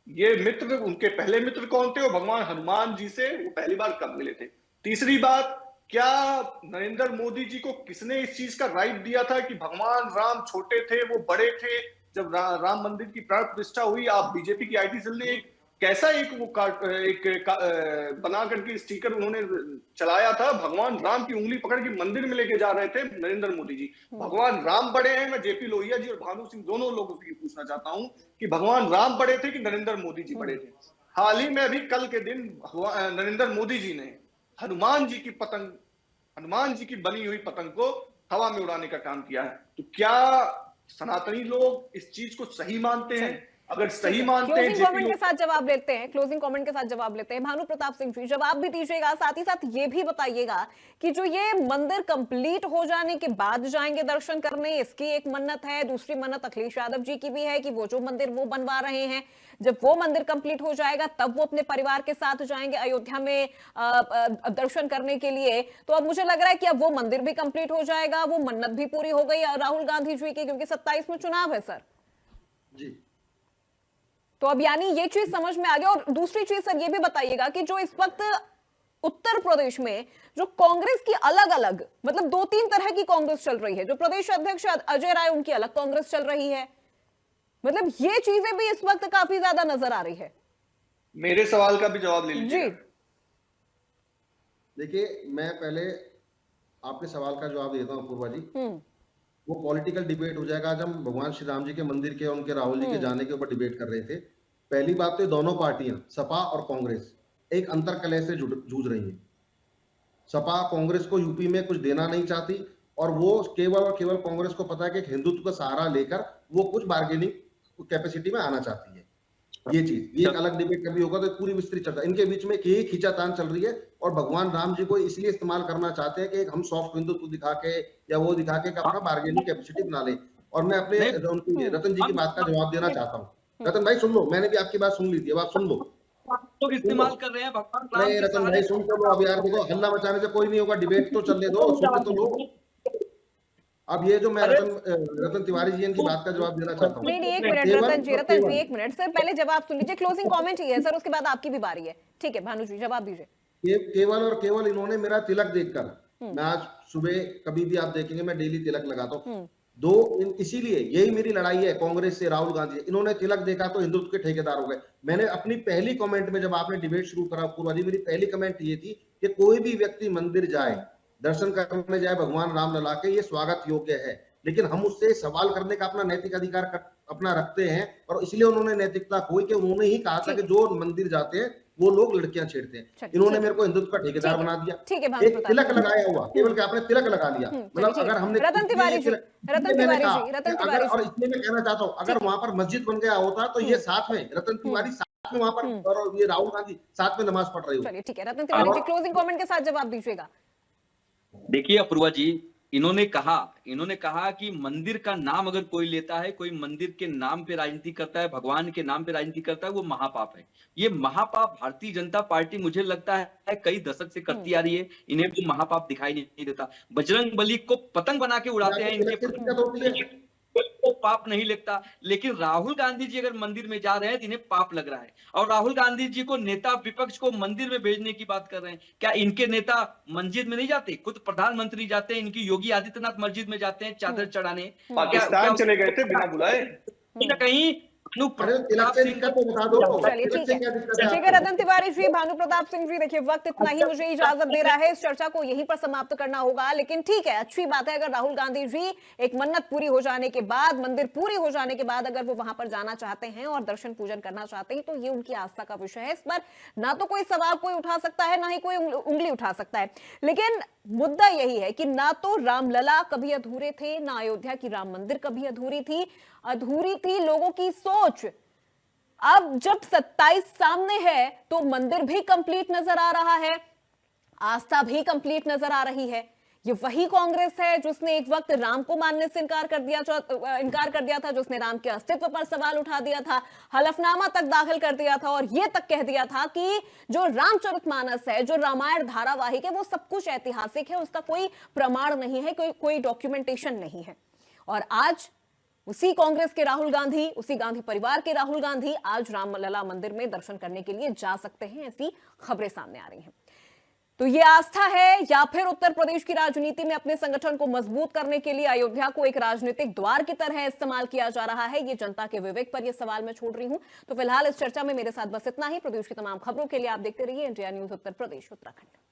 ये मित्र, उनके पहले मित्र कौन थे और भगवान हनुमान जी से वो पहली बार कब मिले थे? तीसरी बात, क्या नरेंद्र मोदी जी को किसने इस चीज का राइट दिया था कि भगवान राम छोटे थे वो बड़े थे? जब राम मंदिर की प्राण प्रतिष्ठा हुई, आप बीजेपी की आईटी सेल ने एक कैसा एक बना करके स्टिकर उन्होंने चलाया था, भगवान राम की उंगली पकड़ के मंदिर में लेके जा रहे थे नरेंद्र मोदी जी। भगवान राम बड़े हैं? मैं जेपी लोहिया जी और भानु सिंह दोनों लोगों से पूछना चाहता हूं कि भगवान राम बड़े थे कि नरेंद्र मोदी जी बड़े थे? हाल ही में अभी कल के दिन नरेंद्र मोदी जी ने हनुमान जी की बनी हुई पतंग को हवा में उड़ाने का काम किया है। तो क्या सनातनी लोग इस चीज को सही मानते हैं? अगर सही मानते हैं, क्लोजिंग कमेंट के साथ जवाब लेते हैं, क्लोजिंग कमेंट के साथ जवाब लेते हैं। भानु प्रताप सिंह जी जवाब भी दीजिएगा, साथ ही साथ ये भी बताइएगा कि जो ये मंदिर कंप्लीट हो जाने के बाद जाएंगे दर्शन करने, इसकी एक मन्नत है, दूसरी मन्नत अखिलेश यादव जी की भी है कि वो जो मंदिर वो बनवा रहे हैं, जब वो मंदिर कंप्लीट हो जाएगा तब वो अपने परिवार के साथ जाएंगे अयोध्या में दर्शन करने के लिए। तो अब मुझे लग रहा है कि अब वो मंदिर भी कंप्लीट हो जाएगा, वो मन्नत भी पूरी हो गई राहुल गांधी जी की, क्योंकि 27 में चुनाव है सर जी। तो अब यानी ये चीज समझ में आ गया। और दूसरी चीज सर ये भी बताइएगा कि जो इस वक्त उत्तर प्रदेश में जो कांग्रेस की अलग अलग मतलब 2-3 तरह की कांग्रेस चल रही है, जो प्रदेश अध्यक्ष अजय राय उनकी अलग कांग्रेस चल रही है, मतलब ये चीजें भी इस वक्त काफी ज्यादा नजर आ रही है। मेरे सवाल का भी जवाब ले लीजिए। देखिए, मैं पहले आपके सवाल का जवाब देता हूँ पूर्वा जी। वो पॉलिटिकल डिबेट हो जाएगा। आज हम भगवान श्री राम जी के मंदिर के उनके राहुल जी के जाने के ऊपर डिबेट कर रहे थे। पहली बात तो दोनों पार्टियां सपा और कांग्रेस एक अंतरकलह से जूझ रही हैं। सपा कांग्रेस को यूपी में कुछ देना नहीं चाहती और वो केवल और केवल कांग्रेस को पता है कि हिंदुत्व का सहारा लेकर वो कुछ बार्गेनिंग कैपेसिटी में आना चाहती है। ये एक अलग डिबेट कभी होगा तो पूरी विस्तृत चर्चा। इनके बीच में यही खींचातान चल रही है और भगवान राम जी को इसलिए इस्तेमाल करना चाहते हैं कि हम सॉफ्ट हिंदुत्व दिखा के या वो दिखा के अपना बार्गेनिंग कैपेसिटी बना ले। और मैं अपने रतन जी की बात का जवाब देना चाहता हूँ। रतन भाई सुन लो, मैंने भी आपकी बात सुन ली थी, अब आप सुन लो। तो इस्तेमाल कर रहे हैं भगवान राम। नहीं रतन भाई सुन तो लो, अब यार देखो हल्ला मचाने से कोई नहीं होगा, डिबेट तो चलने दो, सुनने तो लो। अब ये जो मैं रतन तिवारी जी की बात का जवाब देना चाहता हूँ। नहीं एक मिनट रतन जी एक मिनट सर, पहले जवाब सुन लीजिए, क्लोजिंग कमेंट ही है सर, उसके बाद आपकी भी बारी है। ठीक है भानु जी जवाब दीजिए। केवल और केवल इन्होंने मेरा तिलक देखकर, मैं आज सुबह कभी भी आप देखेंगे मैं डेली तिलक लगाता हूँ। इसीलिए यही मेरी लड़ाई है कांग्रेस से, राहुल गांधी। इन्होंने तिलक देखा तो हिंदुत्व के ठेकेदार हो गए। मैंने अपनी पहली कमेंट में जब आपने डिबेट शुरू करा पूर्वा जी, मेरी पहली कमेंट ये थी कि कोई भी व्यक्ति मंदिर जाए, दर्शन करने जाए भगवान राम लला के, ये स्वागत योग्य है, लेकिन हम उससे सवाल करने का अपना नैतिक अधिकार अपना रखते हैं। और इसलिए उन्होंने नैतिकता खोई कि उन्होंने ही कहा था कि जो मंदिर जाते हैं वो लोग लड़कियां छेड़ते हैं। इन्होंने मेरे को हिंदुत्व का ठेकेदार बना दिया। एक तिलक लगाया हुआ, केवल कि आपने तिलक लगा लिया, मतलब अगर हमने रतन तिवारी जी और इसलिए मैं कहना चाहता हूँ अगर वहां पर मस्जिद बन गया होता तो ये साथ में रतन तिवारी साथ में वहां पर और ये राहुल गांधी साथ में नमाज पढ़ रही हो। ठीक है रतन तिवारी जी क्लोजिंग कमेंट के साथ जवाब दीजिएगा। देखिए अपूर्वा जी, इन्होंने कहा कि मंदिर का नाम अगर कोई लेता है, कोई मंदिर के नाम पे राजनीति करता है, भगवान के नाम पे राजनीति करता है, वो महापाप है। ये महापाप भारतीय जनता पार्टी मुझे लगता है कई दशक से करती आ रही है। इन्हें वो महापाप दिखाई नहीं देता। बजरंग बली को पतंग बना के उड़ाते हैं, इनके को पाप नहीं लगता। लेकिन राहुल गांधी जी अगर मंदिर में जा रहे हैं तो इन्हें पाप लग रहा है। और राहुल गांधी जी को नेता विपक्ष को मंदिर में भेजने की बात कर रहे हैं। क्या इनके नेता मस्जिद में नहीं जाते? खुद प्रधानमंत्री जाते हैं, इनकी योगी आदित्यनाथ मस्जिद में जाते हैं चादर चढ़ाने। पाकिस्तान चले गए थे बिना बुलाए। कहीं रतन तिवारी जी, भानु प्रताप सिंह जी, देखिए वक्त इतना ही मुझे इजाजत दे रहा है, इस चर्चा को यहीं पर समाप्त करना होगा। लेकिन ठीक है, अच्छी बात है अगर राहुल गांधी जी एक मन्नत पूरी हो जाने के बाद, मंदिर पूरी हो जाने के बाद अगर वो वहां पर जाना चाहते हैं और दर्शन पूजन करना चाहते हैं तो ये उनकी आस्था का विषय है। इस पर ना तो कोई सवाल कोई उठा सकता है, ना ही कोई उंगली उठा सकता है। लेकिन मुद्दा यही है कि ना तो रामलला कभी अधूरे थे, ना अयोध्या की राम मंदिर कभी अधूरी थी लोगों की सोच। अब जब 27 सामने है तो मंदिर भी कंप्लीट नजर आ रहा है, आस्था भी कंप्लीट नजर आ रही है। ये वही कांग्रेस है जिसने एक वक्त राम को मानने से इनकार कर दिया था, जिसने राम के अस्तित्व पर सवाल उठा दिया था, हलफनामा तक दाखिल कर दिया था और यह तक कह दिया था कि जो रामचरितमानस है, जो रामायण धारावाहिक है, वो सब कुछ ऐतिहासिक है, उसका कोई प्रमाण नहीं है, कोई डॉक्यूमेंटेशन नहीं है। और आज उसी कांग्रेस के राहुल गांधी, उसी गांधी परिवार के राहुल गांधी आज रामलला मंदिर में दर्शन करने के लिए जा सकते हैं, ऐसी खबरें सामने आ रही हैं। तो ये आस्था है या फिर उत्तर प्रदेश की राजनीति में अपने संगठन को मजबूत करने के लिए अयोध्या को एक राजनीतिक द्वार की तरह इस्तेमाल किया जा रहा है? ये जनता के विवेक पर ये सवाल मैं छोड़ रही हूं। तो फिलहाल इस चर्चा में मेरे साथ बस इतना ही। प्रदेश की तमाम खबरों के लिए आप देखते रहिए इंडिया न्यूज उत्तर प्रदेश उत्तराखंड।